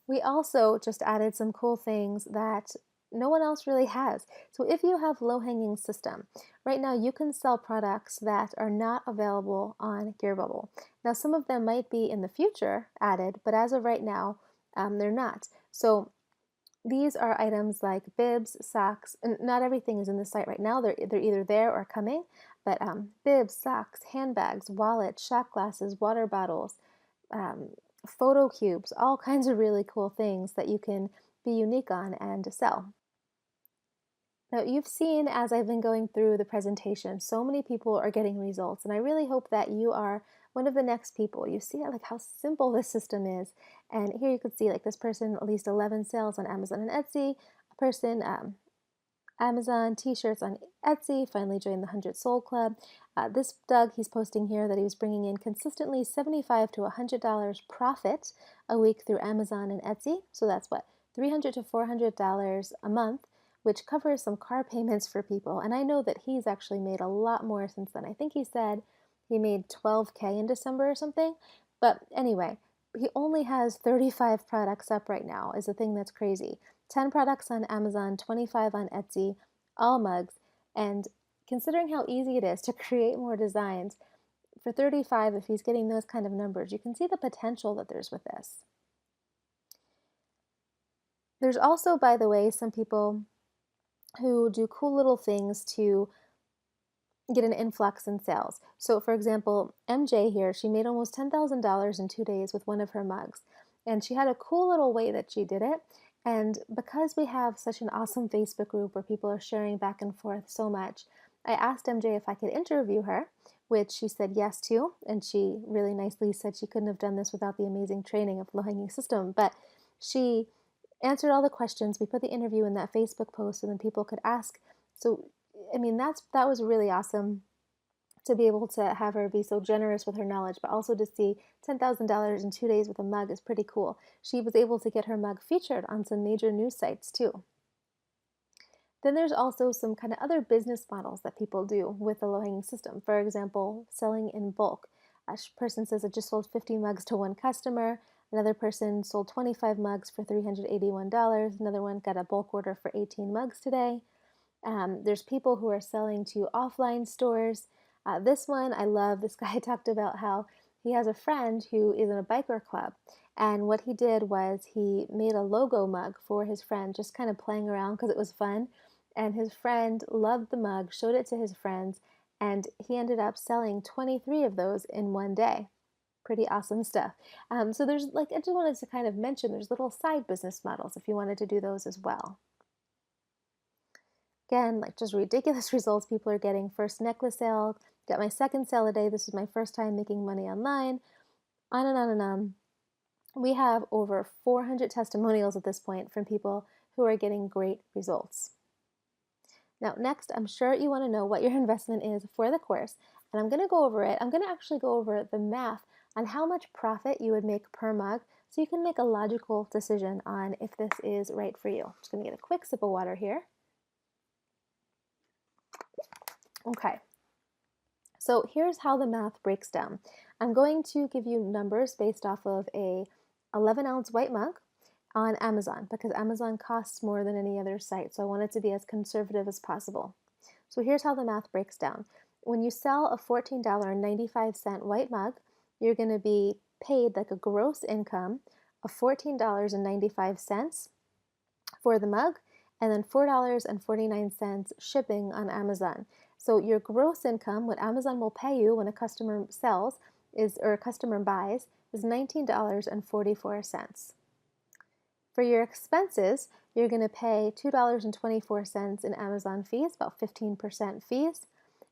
We also just added some cool things that no one else really has. So if you have low-hanging system, right now you can sell products that are not available on Gearbubble. Now some of them might be in the future added, but as of right now, they're not. So these are items like bibs, socks, and not everything is in the site right now. They're either there or coming, but bibs, socks, handbags, wallets, shot glasses, water bottles, um, photo cubes, all kinds of really cool things that you can be unique on and sell. Now, you've seen as I've been going through the presentation, so many people are getting results, and I really hope that you are one of the next people. You see like how simple this system is, and here you can see like this person at least 11 sales on Amazon and Etsy, a person Amazon t-shirts on Etsy, finally joined the 100 Sold Club. This Doug, he's posting here that he was bringing in consistently $75 to $100 profit a week through Amazon and Etsy. So that's what, $300 to $400 a month, which covers some car payments for people. And I know that he's actually made a lot more since then. I think he said he made 12K in December or something. But anyway, he only has 35 products up right now, is the thing that's crazy. 10 products on Amazon, 25 on Etsy, all mugs. And considering how easy it is to create more designs, for 35, if he's getting those kind of numbers, you can see the potential that there's with this. There's also, by the way, some people who do cool little things to get an influx in sales. So for example, MJ here, she made almost $10,000 in 2 days with one of her mugs. And she had a cool little way that she did it. And because we have such an awesome Facebook group where people are sharing back and forth so much, I asked MJ if I could interview her, which she said yes to. And she really nicely said she couldn't have done this without the amazing training of low-hanging system. But she answered all the questions. We put the interview in that Facebook post so then people could ask. So I mean, that was really awesome to be able to have her be so generous with her knowledge, but also to see $10,000 in 2 days with a mug is pretty cool. She was able to get her mug featured on some major news sites too. Then there's also some kind of other business models that people do with the low-hanging system. For example, selling in bulk. A person says it just sold 50 mugs to one customer. Another person sold 25 mugs for $381. Another one got a bulk order for 18 mugs today. There's people who are selling to offline stores. This one I love. This guy talked about how he has a friend who is in a biker club. And what he did was he made a logo mug for his friend, just kind of playing around because it was fun. And his friend loved the mug, showed it to his friends, and he ended up selling 23 of those in one day. Pretty awesome stuff. So there's like, I just wanted to kind of mention there's little side business models if you wanted to do those as well. Again, like just ridiculous results people are getting. First necklace sale, got my second sale a day. This is my first time making money online. On and on and on. We have over 400 testimonials at this point from people who are getting great results. Now, next, I'm sure you want to know what your investment is for the course, and I'm going to go over it. I'm going to actually go over the math on how much profit you would make per mug so you can make a logical decision on if this is right for you. I'm just going to get a quick sip of water here. Okay, so here's how the math breaks down. I'm going to give you numbers based off of a 11-ounce white mug on Amazon because Amazon costs more than any other site, so I want it to be as conservative as possible. So here's how the math breaks down. When you sell a $14.95 white mug, you're going to be paid like a gross income of $14.95 for the mug, and then $4.49 shipping on Amazon. So your gross income, what Amazon will pay you when a customer sells or a customer buys, is $19.44. For your expenses, you're going to pay $2.24 in Amazon fees, about 15% fees,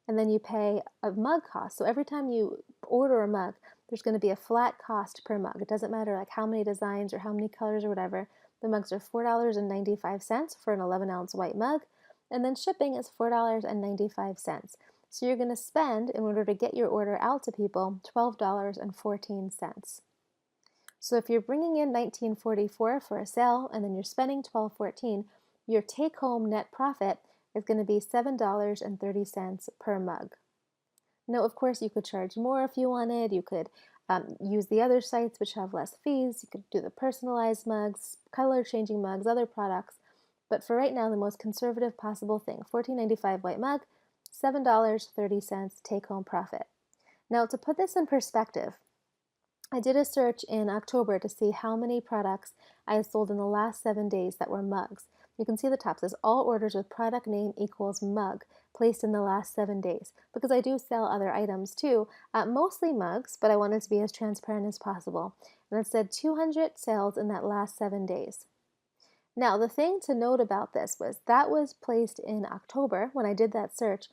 and then you pay a mug cost. So every time you order a mug, there's going to be a flat cost per mug. It doesn't matter like how many designs or how many colors or whatever. The mugs are $4.95 for an 11-ounce white mug, and then shipping is $4.95. So you're going to spend, in order to get your order out to people, $12.14. So if you're bringing in $19.44 for a sale and then you're spending $12.14, your take-home net profit is going to be $7.30 per mug. Now, of course, you could charge more if you wanted. You could use the other sites which have less fees. You could do the personalized mugs, color-changing mugs, other products. But for right now, the most conservative possible thing, $14.95 white mug, $7.30 take-home profit. Now, to put this in perspective, I did a search in October to see how many products I had sold in the last 7 days that were mugs. You can see the top says all orders with product name equals mug placed in the last 7 days, because I do sell other items too, mostly mugs, but I wanted to be as transparent as possible. And it said 200 sales in that last 7 days. Now, the thing to note about this was that was placed in October when I did that search,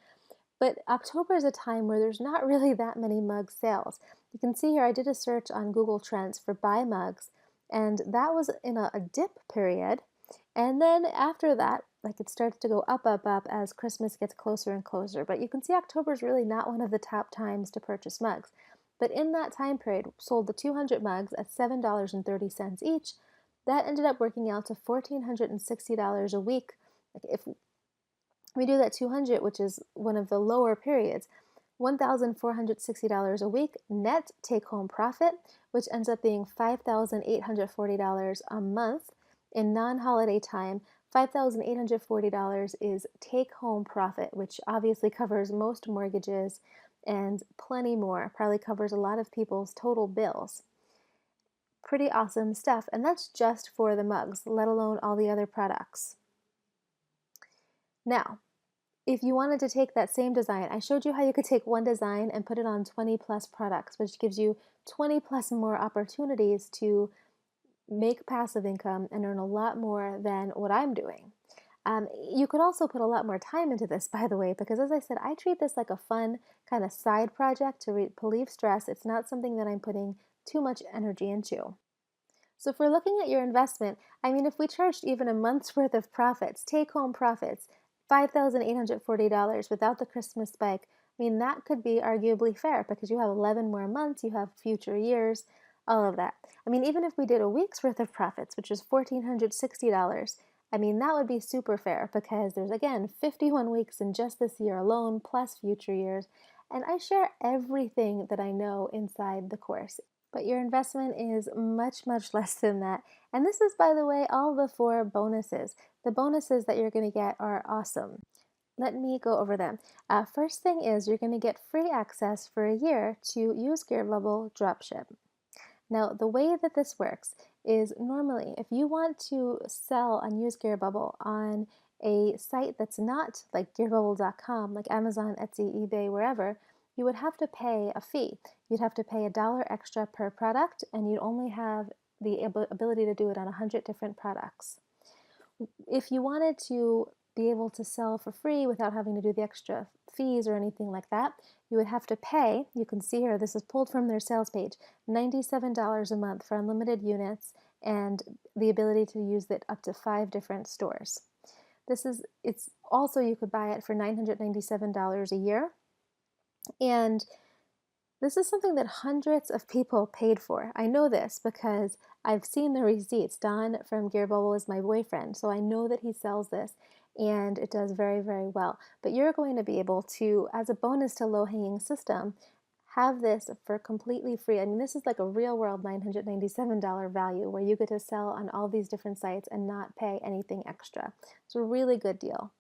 but October is a time where there's not really that many mug sales. You can see here I did a search on Google Trends for buy mugs, and that was in a dip period. And then after that, like it starts to go up, up, up as Christmas gets closer and closer. But you can see October is really not one of the top times to purchase mugs. But in that time period, sold the 200 mugs at $7.30 each. That ended up working out to $1,460 a week. Like if we do that 200, which is one of the lower periods, $1,460 a week net take-home profit, which ends up being $5,840 a month. In non-holiday time, $5,840 is take-home profit, which obviously covers most mortgages and plenty more, probably covers a lot of people's total bills. Pretty awesome stuff, and that's just for the mugs, let alone all the other products. Now, if you wanted to take that same design, I showed you how you could take one design and put it on 20 plus products, which gives you 20 plus more opportunities to make passive income and earn a lot more than what I'm doing. You could also put a lot more time into this, by the way, because as I said, I treat this like a fun kind of side project to relieve stress. It's not something that I'm putting too much energy into. So if we're looking at your investment, I mean, if we charged even a month's worth of profits, take-home profits, $5,840 without the Christmas spike, I mean, that could be arguably fair because you have 11 more months, you have future years, all of that. I mean, even if we did a week's worth of profits, which is $1,460, I mean, that would be super fair because there's, again, 51 weeks in just this year alone, plus future years, and I share everything that I know inside the course. But your investment is much, much less than that. And this is, by the way, all before bonuses. The bonuses that you're going to get are awesome. Let me go over them. First thing is you're going to get free access for a year to UseGearBubble Dropship. Now, the way that this works is normally if you want to sell on UseGearBubble on a site that's not like gearbubble.com, like Amazon, Etsy, eBay, wherever, you would have to pay a fee. You'd have to pay $1 extra per product, and you'd only have the ability to do it on 100 different products. If you wanted to be able to sell for free without having to do the extra fees or anything like that, you would have to pay, you can see here, this is pulled from their sales page, $97 a month for unlimited units and the ability to use it up to 5 different stores. It's also, you could buy it for $997 a year. And This is something that hundreds of people paid for. I know this because I've seen the receipts. Don from Gear Bubble is my boyfriend, so I know that he sells this and it does very, very well. But you're going to be able to, as a bonus to Low Hanging System, have this for completely free. I mean, this is like a real world $997 value where you get to sell on all these different sites and not pay anything extra. It's a really good deal.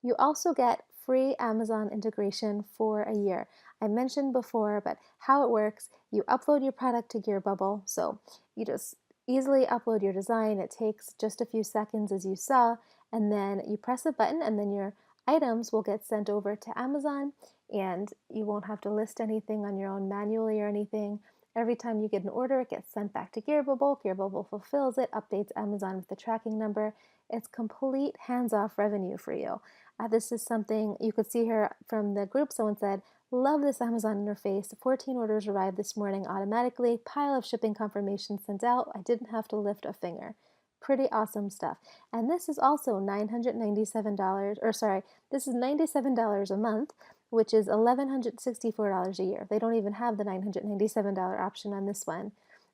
You also get free Amazon integration for a year. I mentioned before, but how it works, you upload your product to GearBubble. So you just easily upload your design. It takes just a few seconds, as you saw, and then you press a button and then your items will get sent over to Amazon, and you won't have to list anything on your own manually or anything. Every time you get an order, it gets sent back to GearBubble. GearBubble fulfills it, updates Amazon with the tracking number. It's complete hands-off revenue for you. This is something you could see here from the group. Someone said, love this Amazon interface. 14 orders arrived this morning automatically. Pile of shipping confirmations sent out. I didn't have to lift a finger. Pretty awesome stuff. And this is also $997, or sorry, this is $97 a month, which is $1,164 a year. They don't even have the $997 option on this one.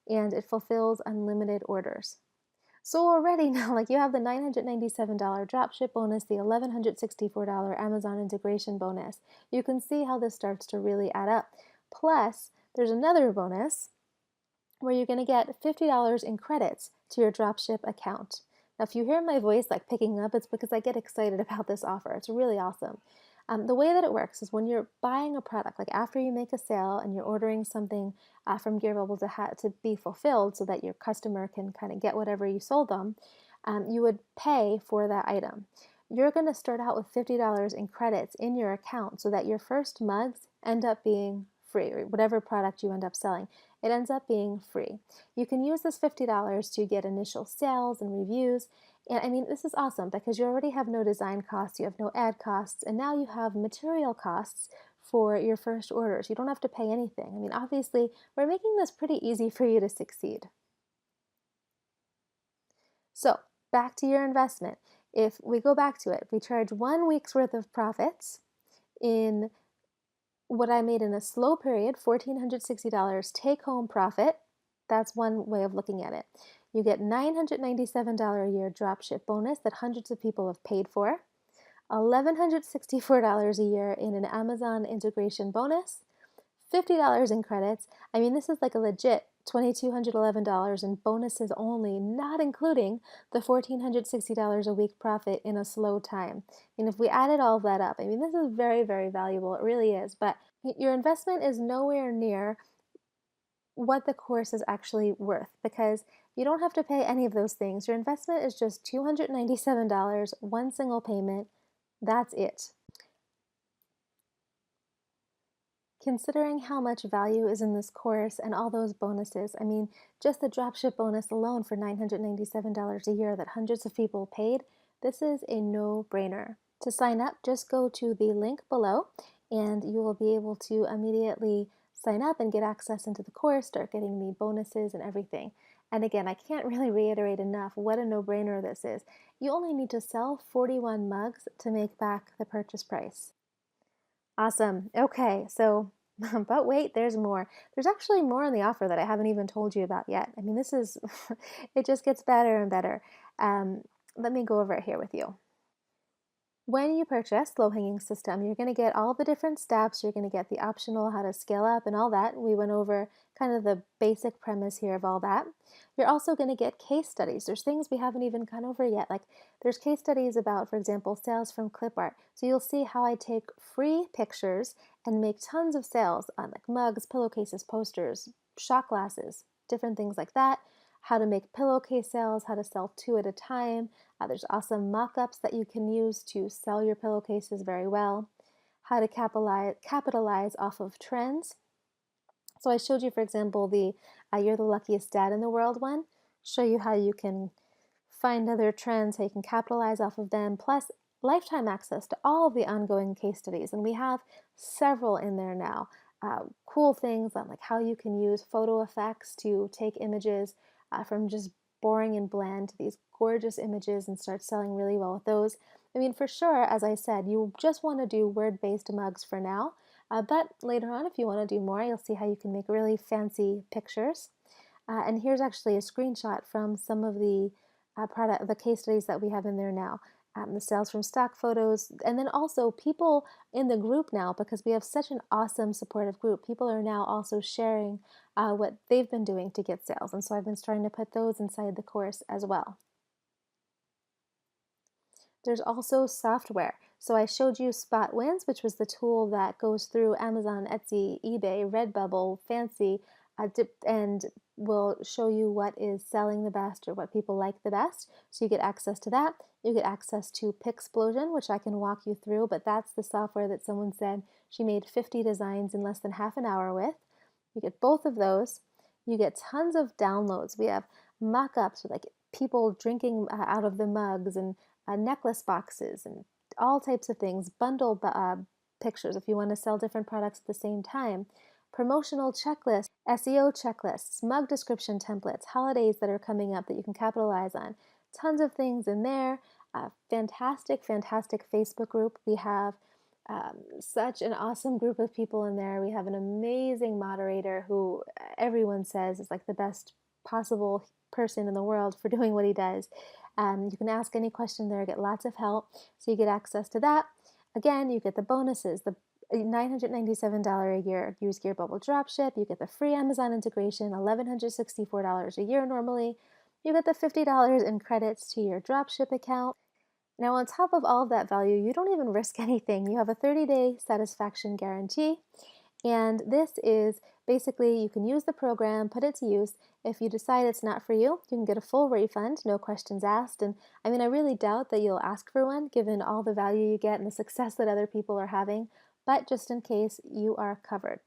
And it fulfills unlimited orders. So already now, like you have the $997 dropship bonus, the $1,164 Amazon integration bonus. You can see how this starts to really add up. Plus, there's another bonus where you're going to get $50 in credits to your dropship account. Now, if you hear my voice like picking up, it's because I get excited about this offer. It's really awesome. The way that it works is when you're buying a product, like after you make a sale and you're ordering something from GearBubble to be fulfilled so that your customer can kind of get whatever you sold them, you would pay for that item. You're going to start out with $50 in credits in your account so that your first mugs end up being free, or whatever product you end up selling, it ends up being free. You can use this $50 to get initial sales and reviews. And I mean, this is awesome because you already have no design costs, you have no ad costs, and now you have material costs for your first orders. You don't have to pay anything. I mean, obviously, we're making this pretty easy for you to succeed. So, back to your investment. If we go back to it, we charge 1 week's worth of profits in what I made in a slow period, $1,460 take home profit. That's one way of looking at it. You get $997 a year dropship bonus that hundreds of people have paid for, $1,164 a year in an Amazon integration bonus, $50 in credits. I mean, this is like a legit $2,211 in bonuses only, not including the $1,460 a week profit in a slow time. And if we added all of that up, I mean, this is very, very valuable. It really is. But your investment is nowhere near what the course is actually worth because you don't have to pay any of those things. Your investment is just $297, one single payment. That's it. Considering how much value is in this course and all those bonuses, I mean, just the dropship bonus alone for $997 a year that hundreds of people paid, this is a no-brainer. To sign up, just go to the link below and you will be able to immediately sign up and get access into the course, start getting the bonuses and everything. And again, I can't really reiterate enough what a no-brainer this is. You only need to sell 41 mugs to make back the purchase price. Awesome. Okay, so, but wait, there's more. There's actually more on the offer that I haven't even told you about yet. I mean, this is, it just gets better and better. Let me go over it here with you. When you purchase Low Hanging System, you're going to get all the different steps. You're going to get the optional how to scale up and all that. We went over kind of the basic premise here of all that. You're also going to get case studies. There's things we haven't even gone over yet. Like there's case studies about, for example, sales from clip art. So you'll see how I take free pictures and make tons of sales on like mugs, pillowcases, posters, shot glasses, different things like that. How to make pillowcase sales, how to sell 2 at a time. There's awesome mock-ups that you can use to sell your pillowcases very well. How to capitalize off of trends. So I showed you, for example, the You're the Luckiest Dad in the World one. Show you how you can find other trends, how you can capitalize off of them, plus lifetime access to all of the ongoing case studies. And we have several in there now. Cool things on like how you can use photo effects to take images from just boring and bland to these gorgeous images and start selling really well with those. I mean, for sure, as I said, you just want to do word-based mugs for now. But later on, if you want to do more, you'll see how you can make really fancy pictures. And here's actually a screenshot from some of the the case studies that we have in there now. The sales from stock photos, and then also people in the group now, because we have such an awesome supportive group, people are now also sharing what they've been doing to get sales. And so I've been starting to put those inside the course as well. There's also software. So I showed you SpotWins, which was the tool that goes through Amazon, Etsy, eBay, Redbubble, Fancy, and will show you what is selling the best or what people like the best. So you get access to that. You get access to Pixplosion, which I can walk you through, but that's the software that someone said she made 50 designs in less than half an hour with. You get both of those. You get tons of downloads. We have mock-ups with like people drinking out of the mugs, and necklace boxes, and all types of things, bundle pictures if you want to sell different products at the same time, promotional checklists, SEO checklists, mug description templates, holidays that are coming up that you can capitalize on, tons of things in there. Fantastic, fantastic Facebook group. We have such an awesome group of people in there. We have an amazing moderator who everyone says is like the best possible person in the world for doing what he does. You can ask any question there, get lots of help, so you get access to that. Again, you get the bonuses, the $997 a year Use Gear Bubble Dropship. You get the free Amazon integration, $1,164 a year normally. You get the $50 in credits to your dropship account. Now, on top of all of that value, you don't even risk anything. You have a 30-day satisfaction guarantee. And this is basically, you can use the program, put it to use. If you decide it's not for you, you can get a full refund, no questions asked. And I mean, I really doubt that you'll ask for one given all the value you get and the success that other people are having, but just in case, you are covered.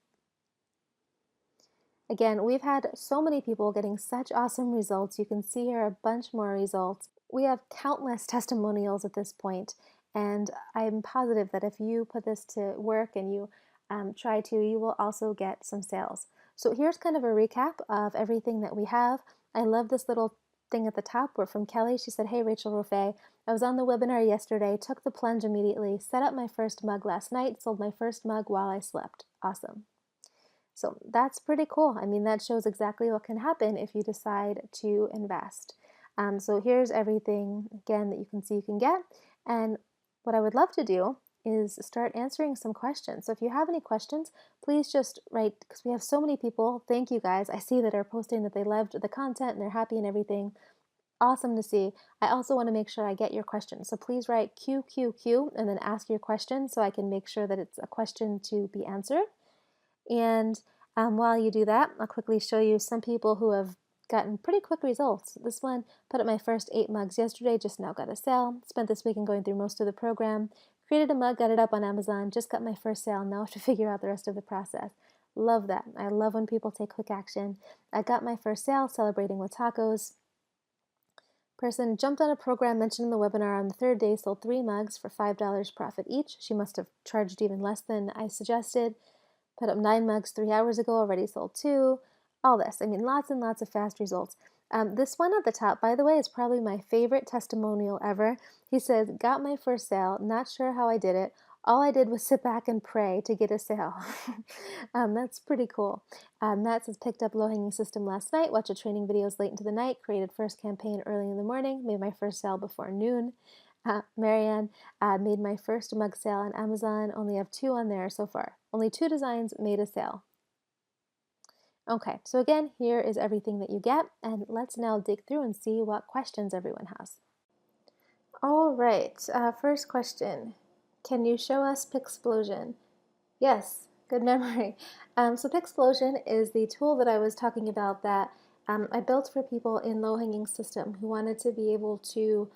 Again, we've had so many people getting such awesome results. You can see here a bunch more results. We have countless testimonials at this point, and I'm positive that if you put this to work and you try to, you will also get some sales. So here's kind of a recap of everything that we have. I love this little thing at the top. We're from Kelly. She said, "Hey, Rachel Roufet, I was on the webinar yesterday, took the plunge immediately, set up my first mug last night, sold my first mug while I slept. Awesome." So that's pretty cool. I mean, that shows exactly what can happen if you decide to invest. So here's everything, again, that you can see you can get. And what I would love to do is start answering some questions. So if you have any questions, please just write, because we have so many people. Thank you guys. I see that are posting that they loved the content and they're happy and everything. Awesome to see. I also want to make sure I get your questions. So please write QQQ and then ask your question so I can make sure that it's a question to be answered. And while you do that, I'll quickly show you some people who have gotten pretty quick results. This one put up my first 8 mugs yesterday, just now got a sale. Spent this weekend going through most of the program. Created a mug, got it up on Amazon, just got my first sale. Now I have to figure out the rest of the process. Love that. I love when people take quick action. I got my first sale, celebrating with tacos. Person jumped on a program mentioned in the webinar on the 3rd day, sold 3 mugs for $5 profit each. She must have charged even less than I suggested. Put up 9 mugs 3 hours ago, already sold 2. All this. I mean, lots and lots of fast results. This one at the top, by the way, is probably my favorite testimonial ever. He says, "Got my first sale, not sure how I did it. All I did was sit back and pray to get a sale." That's pretty cool. That says, "Picked up low-hanging system last night, watched training videos late into the night, created first campaign early in the morning, made my first sale before noon." Marianne, made my first mug sale on Amazon, only have 2 on there so far. Only 2 designs made a sale. Okay, so again, here is everything that you get, and let's now dig through and see what questions everyone has. All right, first question. Can you show us Pixplosion? Yes, good memory. So Pixplosion is the tool that I was talking about that I built for people in low-hanging system who wanted to be able to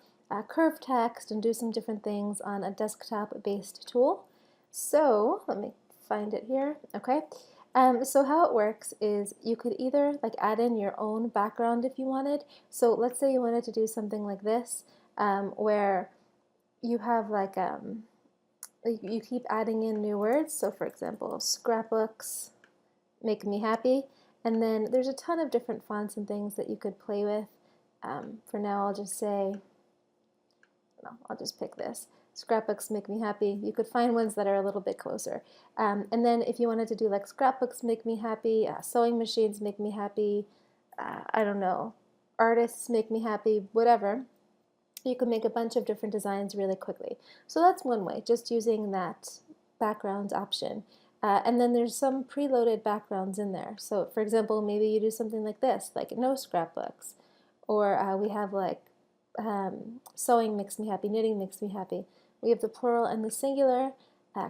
curve text and do some different things on a desktop-based tool. So let me find it here. Okay. So how it works is you could either like add in your own background if you wanted. So let's say you wanted to do something like this, where you have like you keep adding in new words. So for example, scrapbooks make me happy. And then there's a ton of different fonts and things that you could play with. For now, I'll just say, no, I'll just pick this. Scrapbooks make me happy. You could find ones that are a little bit closer. And then if you wanted to do like scrapbooks make me happy, sewing machines make me happy, I don't know, artists make me happy, whatever, you can make a bunch of different designs really quickly. So that's one way, just using that background option. And then there's some preloaded backgrounds in there. So for example, maybe you do something like this, like no scrapbooks. Or we have like sewing makes me happy, knitting makes me happy. We have the plural and the singular,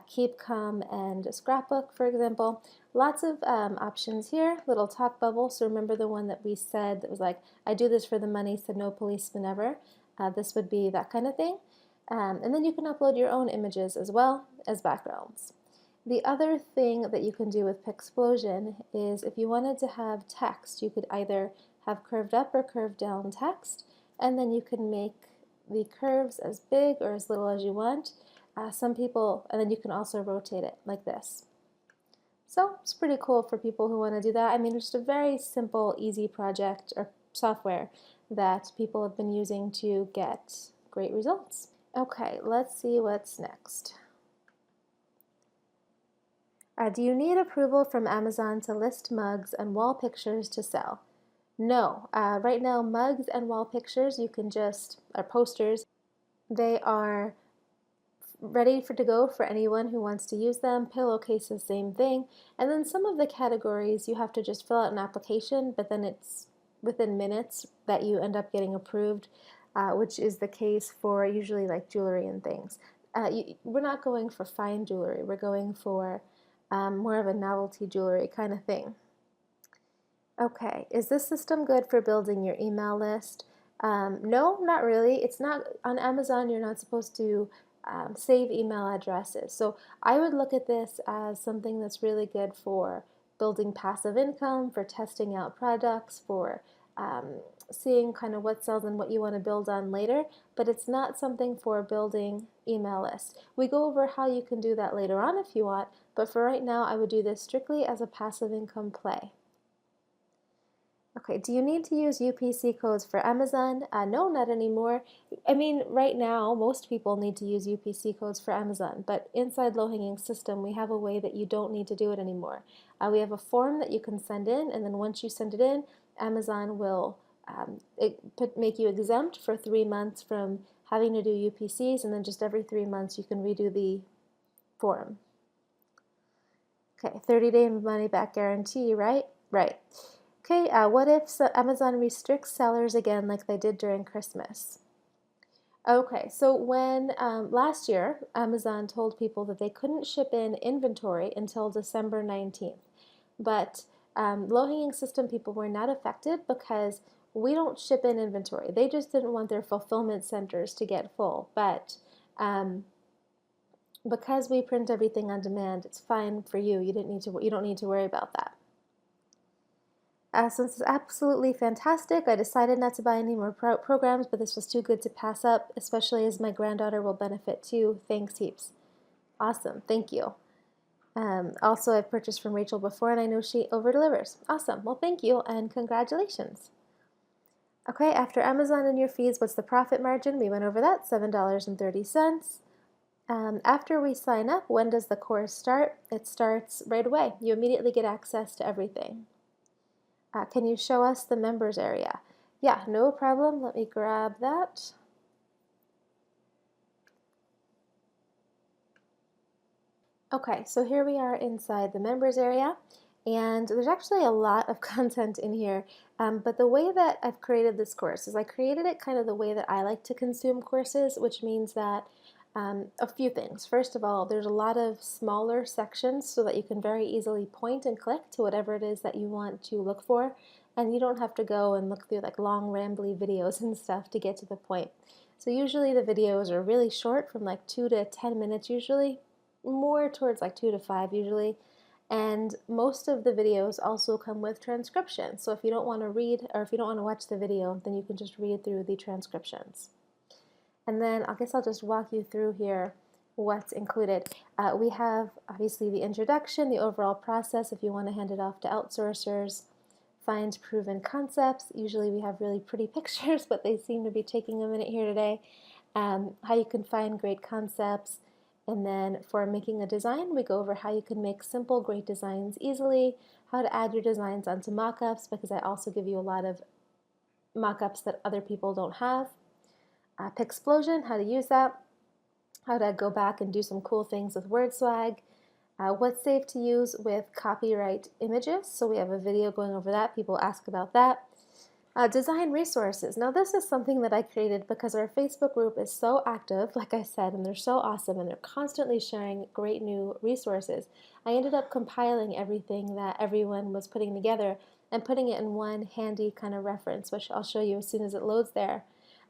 keep, come, and scrapbook, for example. Lots of options here, little talk bubble. So remember the one that we said that was like, I do this for the money, said no policeman ever. This would be that kind of thing. And then you can upload your own images as well as backgrounds. The other thing that you can do with Pixplosion is if you wanted to have text, you could either have curved up or curved down text, and then you can make the curves as big or as little as you want. Some people, and then you can also rotate it like this. So it's pretty cool for people who want to do that. I mean, it's just a very simple, easy project or software that people have been using to get great results. Okay, let's see what's next. Do you need approval from Amazon to list mugs and wall pictures to sell? No. Right now, mugs and wall pictures, you can just, or posters, they are ready to go for anyone who wants to use them. Pillowcases, same thing. And then some of the categories, you have to just fill out an application, but then it's within minutes that you end up getting approved, which is the case for usually like jewelry and things. We're not going for fine jewelry. We're going for more of a novelty jewelry kind of thing. Okay, is this system good for building your email list? No, not really. It's not, on Amazon, you're not supposed to save email addresses. So I would look at this as something that's really good for building passive income, for testing out products, for seeing kind of what sells and what you want to build on later, but it's not something for building email lists. We go over how you can do that later on if you want, but for right now I would do this strictly as a passive income play. Okay, do you need to use UPC codes for Amazon? No, not anymore. I mean, right now, most people need to use UPC codes for Amazon, but inside Low Hanging System, we have a way that you don't need to do it anymore. We have a form that you can send in, and then once you send it in, Amazon will make you exempt for 3 months from having to do UPCs, and then just every 3 months you can redo the form. Okay, 30-day money back guarantee, right? Right. Okay, what if Amazon restricts sellers again like they did during Christmas? Okay, so when last year Amazon told people that they couldn't ship in inventory until December 19th, but Low Hanging System people were not affected because we don't ship in inventory. They just didn't want their fulfillment centers to get full, but because we print everything on demand, it's fine for you. You don't need to worry about that. So this is absolutely fantastic. I decided not to buy any more programs, but this was too good to pass up, especially as my granddaughter will benefit too. Thanks heaps. Awesome, thank you. Also, I've purchased from Rachel before, and I know she over-delivers. Awesome, well thank you, and congratulations. Okay, after Amazon and your fees, what's the profit margin? We went over that, $7.30. After we sign up, when does the course start? It starts right away. You immediately get access to everything. Can you show us the members area? Yeah, no problem. Let me grab that. Okay, so here we are inside the members area, and there's actually a lot of content in here, but the way that I've created this course is I created it kind of the way that I like to consume courses, which means that a few things. First of all, there's a lot of smaller sections so that you can very easily point and click to whatever it is that you want to look for, and you don't have to go and look through like long rambly videos and stuff to get to the point. So usually the videos are really short, from like 2 to 10 minutes usually, more towards like 2 to 5 usually, and most of the videos also come with transcription. So if you don't want to read, or if you don't want to watch the video, then you can just read through the transcriptions. And then I guess I'll just walk you through here what's included. We have obviously the introduction, the overall process if you want to hand it off to outsourcers, find proven concepts. Usually we have really pretty pictures, but they seem to be taking a minute here today. how you can find great concepts. And then for making a design, we go over how you can make simple, great designs easily, how to add your designs onto mockups, because I also give you a lot of mockups that other people don't have. Pixplosion, how to use that, how to go back and do some cool things with WordSwag, what's safe to use with copyright images. So we have a video going over that. People ask about that. Design resources. Now this is something that I created because our Facebook group is so active, like I said, and they're so awesome and they're constantly sharing great new resources. I ended up compiling everything that everyone was putting together and putting it in one handy kind of reference, which I'll show you as soon as it loads there.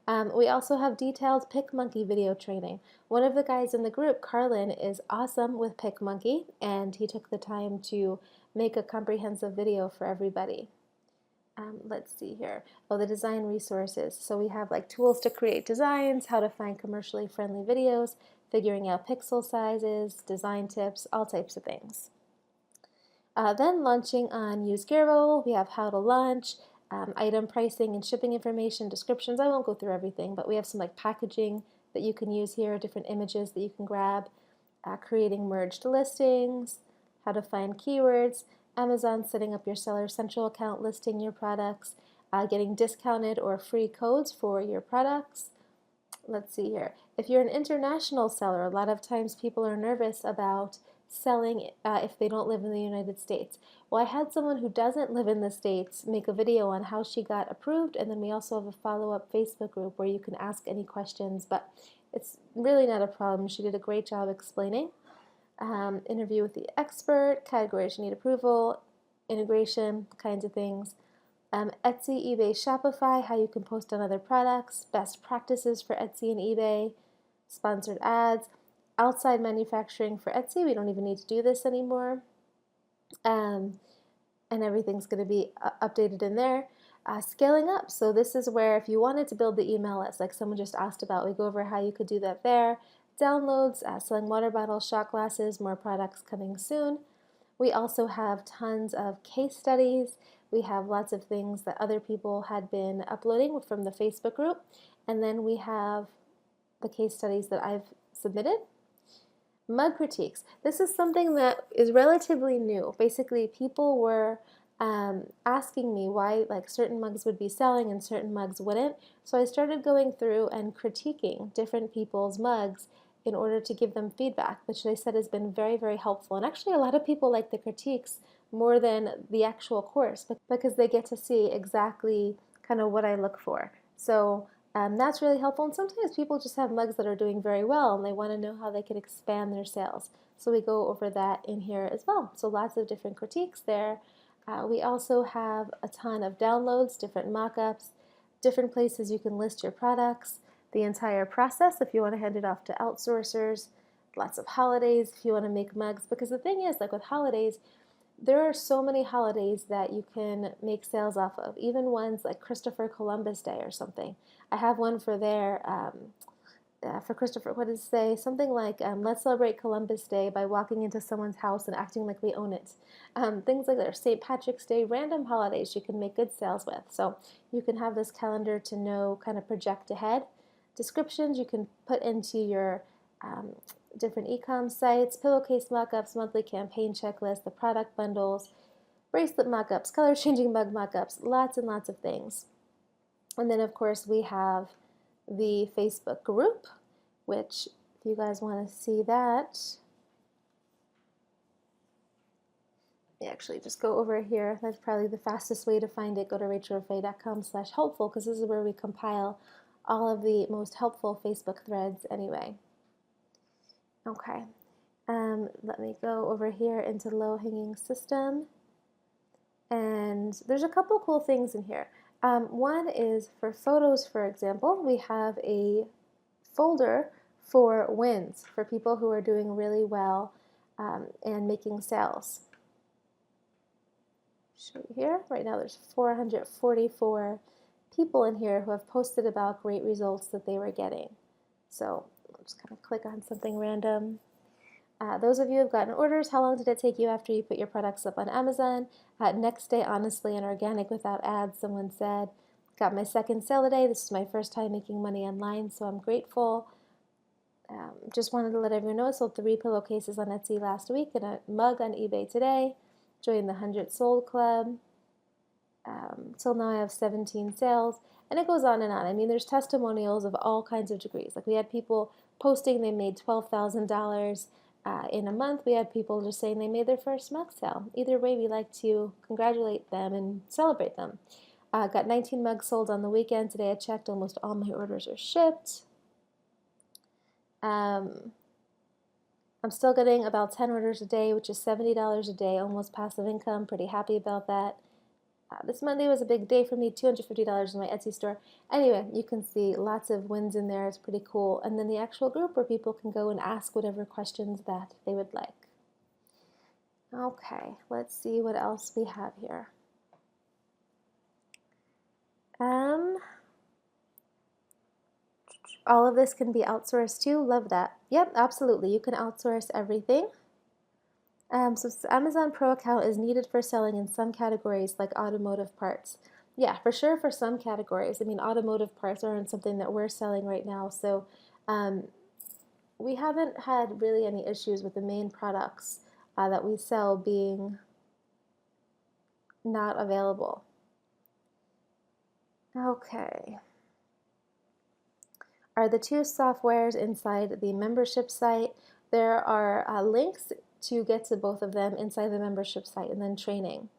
We also have detailed PicMonkey video training. One of the guys in the group, Carlin, is awesome with PicMonkey, and he took the time to make a comprehensive video for everybody. Let's see here. Oh, the design resources. So we have like tools to create designs, how to find commercially friendly videos, figuring out pixel sizes, design tips, all types of things. Then launching on UseGearbubble, we have how to launch, item pricing and shipping information, descriptions. I won't go through everything, but we have some like packaging that you can use here, different images that you can grab, creating merged listings, how to find keywords, Amazon setting up your Seller Central account, listing your products, getting discounted or free codes for your products. Let's see here. If you're an international seller, a lot of times people are nervous about selling if they don't live in the United States. Well, I had someone who doesn't live in the States make a video on how she got approved, and then we also have a follow-up Facebook group where you can ask any questions, but it's really not a problem. She did a great job explaining. Interview with the expert, categories you need approval, integration, kinds of things. Etsy, eBay, Shopify, how you can post on other products, best practices for Etsy and eBay, sponsored ads, outside manufacturing for Etsy. We don't even need to do this anymore. And everything's going to be updated in there. Scaling up. So this is where if you wanted to build the email list, like someone just asked about, we go over how you could do that there. Downloads, selling water bottles, shot glasses, more products coming soon. We also have tons of case studies. We have lots of things that other people had been uploading from the Facebook group. And then we have the case studies that I've submitted. Mug critiques. This is something that is relatively new. Basically, people were asking me why like certain mugs would be selling and certain mugs wouldn't. So I started going through and critiquing different people's mugs in order to give them feedback, which they said has been very, very helpful. And actually a lot of people like the critiques more than the actual course because they get to see exactly kind of what I look for. So that's really helpful. And sometimes people just have mugs that are doing very well and they want to know how they can expand their sales. So we go over that in here as well. So lots of different critiques there. We also have a ton of downloads, different mock-ups, different places you can list your products, the entire process if you want to hand it off to outsourcers, lots of holidays if you want to make mugs. Because the thing is, like with holidays, there are so many holidays that you can make sales off of, even ones like Christopher Columbus Day or something. I have one for there for Christopher, what does it say? Something like, let's celebrate Columbus Day by walking into someone's house and acting like we own it. Things like that, St. Patrick's Day, random holidays you can make good sales with. So you can have this calendar to know, kind of project ahead. Descriptions you can put into your different e-com sites, pillowcase mockups, monthly campaign checklist, the product bundles, bracelet mockups, color changing mug mockups, lots and lots of things. And then of course we have the Facebook group, which if you guys want to see that, actually just go over here. That's probably the fastest way to find it. Go to rachelrefay.com/helpful because this is where we compile all of the most helpful Facebook threads anyway. Okay, let me go over here into low-hanging system. And there's a couple cool things in here. One is for photos, for example, we have a folder for wins, for people who are doing really well and making sales. Show you here. Right now there's 444 people in here who have posted about great results that they were getting. So I'll just kind of click on something random. Those of you who have gotten orders, how long did it take you after you put your products up on Amazon? Next day, honestly, and organic without ads, someone said. Got my second sale today. This is my first time making money online, so I'm grateful. Just wanted to let everyone know I sold 3 pillowcases on Etsy last week and a mug on eBay today. Joined the 100 Sold Club. Till now I have 17 sales, and it goes on and on. I mean, there's testimonials of all kinds of degrees. Like, we had people posting they made $12,000 in a month. We had people just saying they made their first mug sale. Either way, we like to congratulate them and celebrate them. Got 19 mugs sold on the weekend. Today I checked, almost all my orders are shipped. I'm still getting about 10 orders a day, which is $70 a day, almost passive income. Pretty happy about that. This Monday was a big day for me, $250 in my Etsy store. Anyway, you can see lots of wins in there. It's pretty cool. And then the actual group where people can go and ask whatever questions that they would like. Okay, let's see what else we have here. All of this can be outsourced too. Love that. Yep, absolutely. You can outsource everything. So Amazon Pro account is needed for selling in some categories like automotive parts. Yeah, for sure for some categories. I mean, automotive parts aren't something that we're selling right now, so we haven't had really any issues with the main products that we sell being not available. Okay. Are the 2 softwares inside the membership site? There are links to get to both of them inside the membership site, and then training.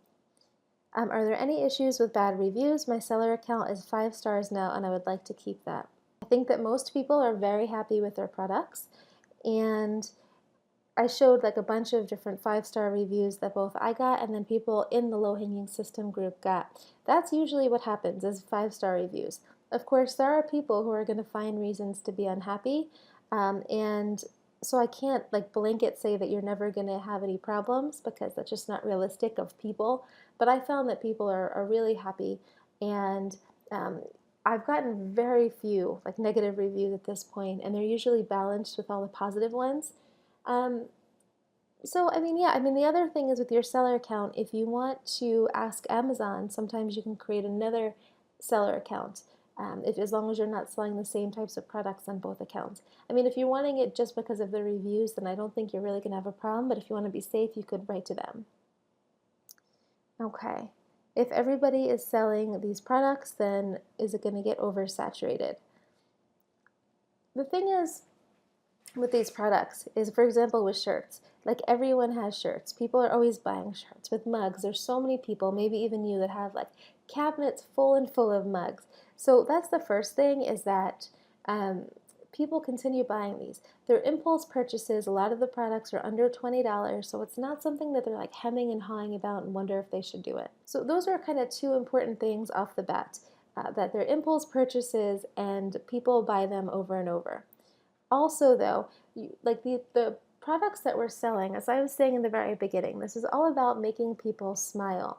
Are there any issues with bad reviews? My seller account is 5 stars now, and I would like to keep that. I think that most people are very happy with their products, and I showed like a bunch of different 5-star reviews that both I got and then people in the Low Hanging System group got. That's usually what happens, is 5-star reviews. Of course, there are people who are going to find reasons to be unhappy, and so I can't like blanket say that you're never going to have any problems, because that's just not realistic of people. But I found that people are really happy, and I've gotten very few like negative reviews at this point, and they're usually balanced with all the positive ones. So, I mean, yeah, I mean, the other thing is with your seller account, if you want to ask Amazon, sometimes you can create another seller account, as long as you're not selling the same types of products on both accounts. I mean, if you're wanting it just because of the reviews, then I don't think you're really going to have a problem, but if you want to be safe, you could write to them. Okay. If everybody is selling these products, then is it going to get oversaturated? The thing is, with these products is, for example, with shirts, like everyone has shirts. People are always buying shirts. With mugs, there's so many people, maybe even you, that have like cabinets full and full of mugs. So that's the first thing, is that people continue buying these. They're impulse purchases. A lot of the products are under $20, so it's not something that they're like hemming and hawing about and wonder if they should do it. So those are kind of 2 important things off the bat, that they're impulse purchases and people buy them over and over. Also, though, like the products that we're selling, as I was saying in the very beginning, this is all about making people smile.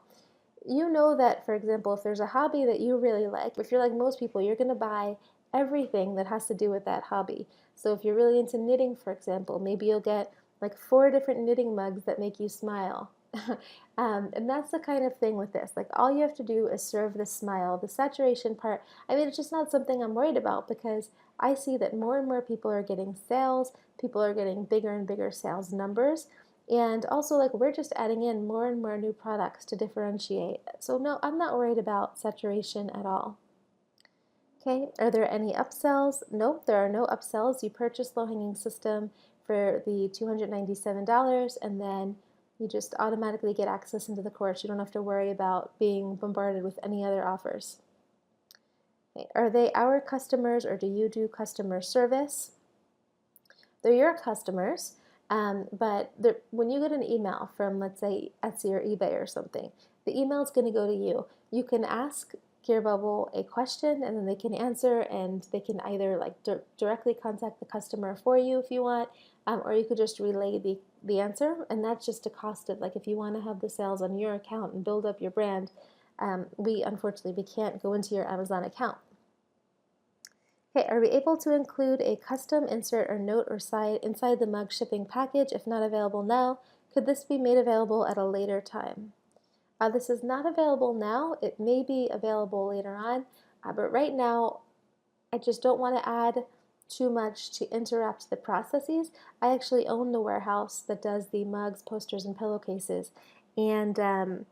You know that, for example, if there's a hobby that you really like, if you're like most people, you're going to buy everything that has to do with that hobby. So if you're really into knitting, for example, maybe you'll get like 4 different knitting mugs that make you smile. And that's the kind of thing with this. Like, all you have to do is serve the smile. The saturation part, I mean, it's just not something I'm worried about, because I see that more and more people are getting sales, people are getting bigger and bigger sales numbers, and also like we're just adding in more and more new products to differentiate. So no, I'm not worried about saturation at all. Okay, are there any upsells? Nope, there are no upsells. You purchase Low Hanging System for the $297, and then you just automatically get access into the course. You don't have to worry about being bombarded with any other offers. Okay. Are they our customers, or do you do customer service? They're your customers, but when you get an email from, let's say, Etsy or eBay or something, the email is going to go to you. You can ask GearBubble a question, and then they can answer, and they can either like directly contact the customer for you if you want, or you could just relay the answer, and that's just a cost of, like, if you want to have the sales on your account and build up your brand, unfortunately we can't go into your Amazon account. Okay, are we able to include a custom insert or note or side inside the mug shipping package? If not available now, could this be made available at a later time? This is not available now. It may be available later on. But right now, I just don't want to add too much to interrupt the processes. I actually own the warehouse that does the mugs, posters, and pillowcases. And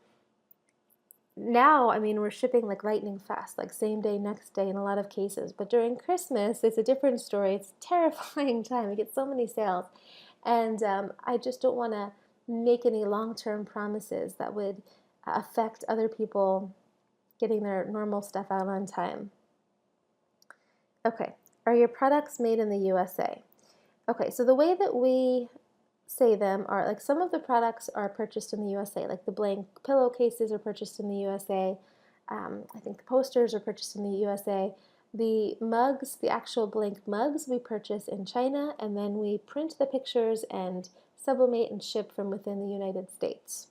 now, I mean, we're shipping like lightning fast, like same day, next day in a lot of cases. But during Christmas, it's a different story. It's a terrifying time. We get so many sales. And I just don't want to make any long-term promises that would affect other people getting their normal stuff out on time. Okay, are your products made in the USA? Okay, so the way that we say them are like some of the products are purchased in the USA, like the blank pillowcases are purchased in the USA. I think the posters are purchased in the USA. The mugs, the actual blank mugs, we purchase in China, and then we print the pictures and sublimate and ship from within the United States.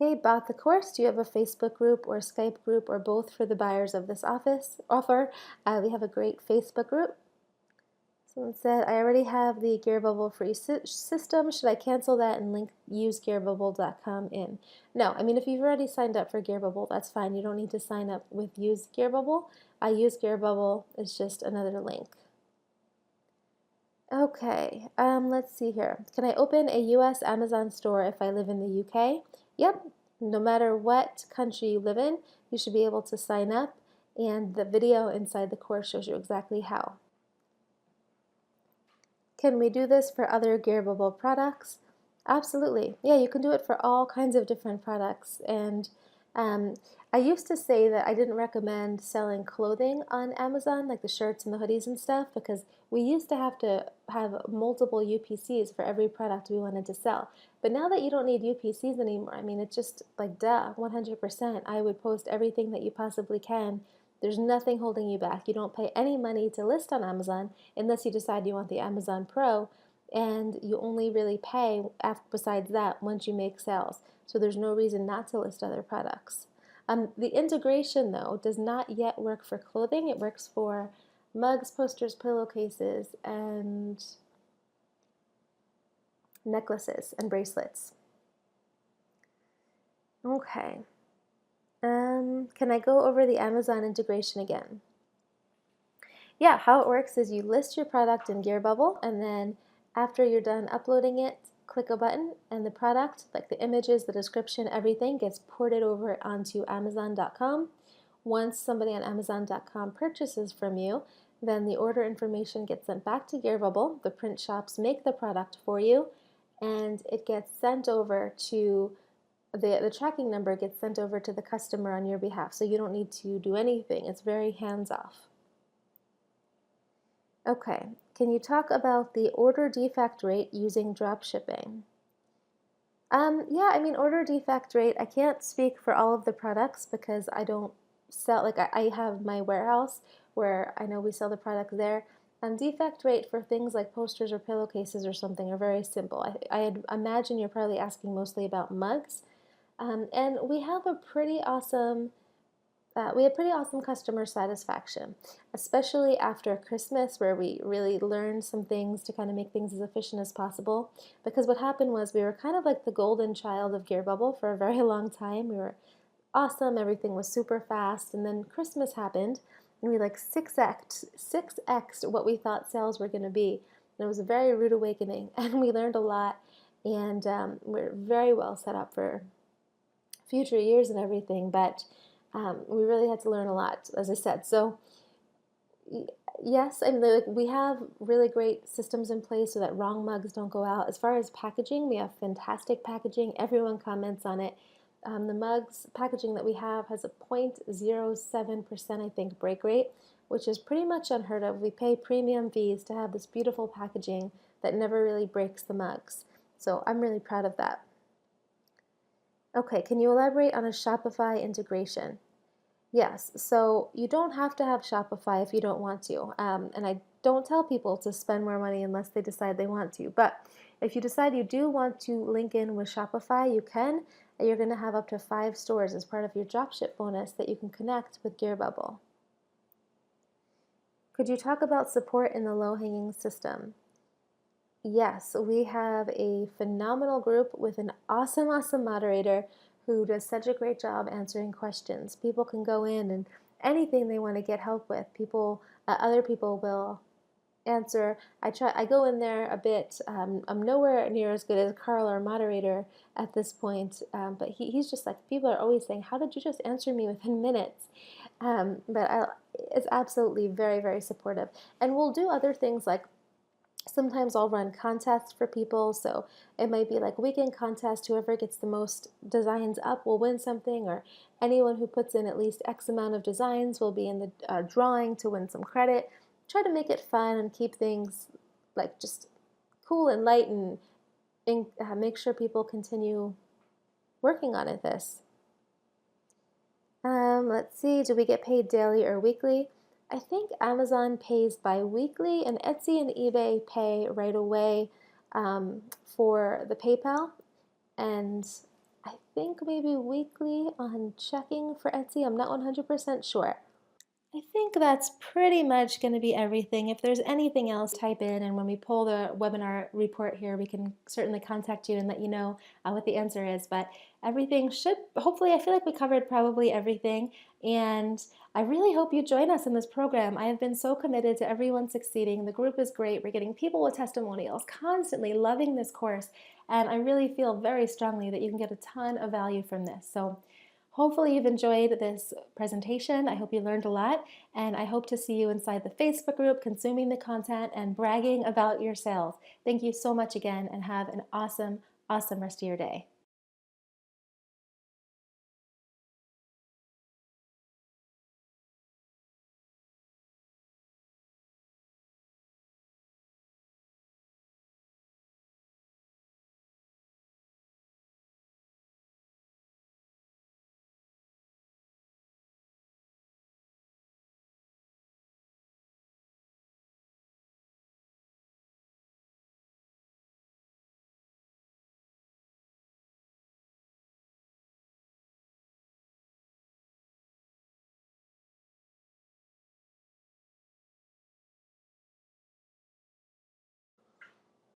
Okay, bought the course. Do you have a Facebook group or Skype group or both for the buyers of this offer? We have a great Facebook group. Someone said, I already have the GearBubble free system. Should I cancel that and link usegearbubble.com in? No, I mean, if you've already signed up for GearBubble, that's fine. You don't need to sign up with Use GearBubble. Use GearBubble is just another link. Okay, let's see here. Can I open a US Amazon store if I live in the UK? Yep, no matter what country you live in, you should be able to sign up, and the video inside the course shows you exactly how. Can we do this for other GearBubble products? Absolutely. Yeah, you can do it for all kinds of different products. And I used to say that I didn't recommend selling clothing on Amazon, like the shirts and the hoodies and stuff, because we used to have multiple UPCs for every product we wanted to sell. But now that you don't need UPCs anymore, I mean, it's just like duh, 100%. I would post everything that you possibly can. There's nothing holding you back. You don't pay any money to list on Amazon unless you decide you want the Amazon Pro, and you only really pay besides that once you make sales. So there's no reason not to list other products. The integration, though, does not yet work for clothing. It works for mugs, posters, pillowcases, and necklaces and bracelets. Okay. Can I go over the Amazon integration again? Yeah, how it works is you list your product in GearBubble, and then after you're done uploading it, click a button, and the product, like the images, the description, everything gets ported over onto Amazon.com. Once somebody on Amazon.com purchases from you, then the order information gets sent back to GearBubble. The print shops make the product for you, and it gets sent over to the tracking number gets sent over to the customer on your behalf, so you don't need to do anything. It's very hands-off. Okay, can you talk about the order defect rate using drop shipping? Yeah, I mean, order defect rate, I can't speak for all of the products because I don't sell, like I have my warehouse where I know we sell the product there. Defect rate for things like posters or pillowcases or something are very simple. I imagine you're probably asking mostly about mugs. And we have pretty awesome customer satisfaction, especially after Christmas, where we really learned some things to kind of make things as efficient as possible. Because what happened was we were kind of like the golden child of GearBubble for a very long time. We were awesome, everything was super fast, and then Christmas happened, and we like 6x'd what we thought sales were going to be. And it was a very rude awakening, and we learned a lot, and we're very well set up for future years and everything, but we really had to learn a lot, as I said. So yes, I mean, we have really great systems in place so that wrong mugs don't go out. As far as packaging, we have fantastic packaging. Everyone comments on it. The mugs packaging that we have has a 0.07%, I think, break rate, which is pretty much unheard of. We pay premium fees to have this beautiful packaging that never really breaks the mugs. So I'm really proud of that. Okay, can you elaborate on a Shopify integration? Yes, so you don't have to have Shopify if you don't want to. And I don't tell people to spend more money unless they decide they want to. But if you decide you do want to link in with Shopify, you can. And you're going to have up to 5 stores as part of your dropship bonus that you can connect with GearBubble. Could you talk about support in the low-hanging system? Yes, we have a phenomenal group with an awesome moderator who does such a great job answering questions. People can go in and anything they want to get help with. Other people will answer. I go in there a bit. I'm nowhere near as good as Carl, our moderator, at this point, but he's just like, people are always saying, how did you just answer me within minutes? It's absolutely very, very supportive. And we'll do other things like sometimes I'll run contests for people, so it might be like weekend contest, whoever gets the most designs up will win something, or anyone who puts in at least X amount of designs will be in the drawing to win some credit. Try to make it fun and keep things like just cool and light, and make sure people continue working on this. Let's see, do we get paid daily or weekly? I think Amazon pays bi-weekly, and Etsy and eBay pay right away for the PayPal, and I think maybe weekly on checking for Etsy. I'm not 100% sure. I think that's pretty much going to be everything. If there's anything else, type in, and when we pull the webinar report here, we can certainly contact you and let you know what the answer is. But everything should, hopefully, I feel like we covered probably everything, and I really hope you join us in this program. I have been so committed to everyone succeeding. The group is great. We're getting people with testimonials, constantly loving this course, and I really feel very strongly that you can get a ton of value from this. So hopefully you've enjoyed this presentation. I hope you learned a lot, and I hope to see you inside the Facebook group, consuming the content and bragging about your sales. Thank you so much again, and have an awesome, awesome rest of your day.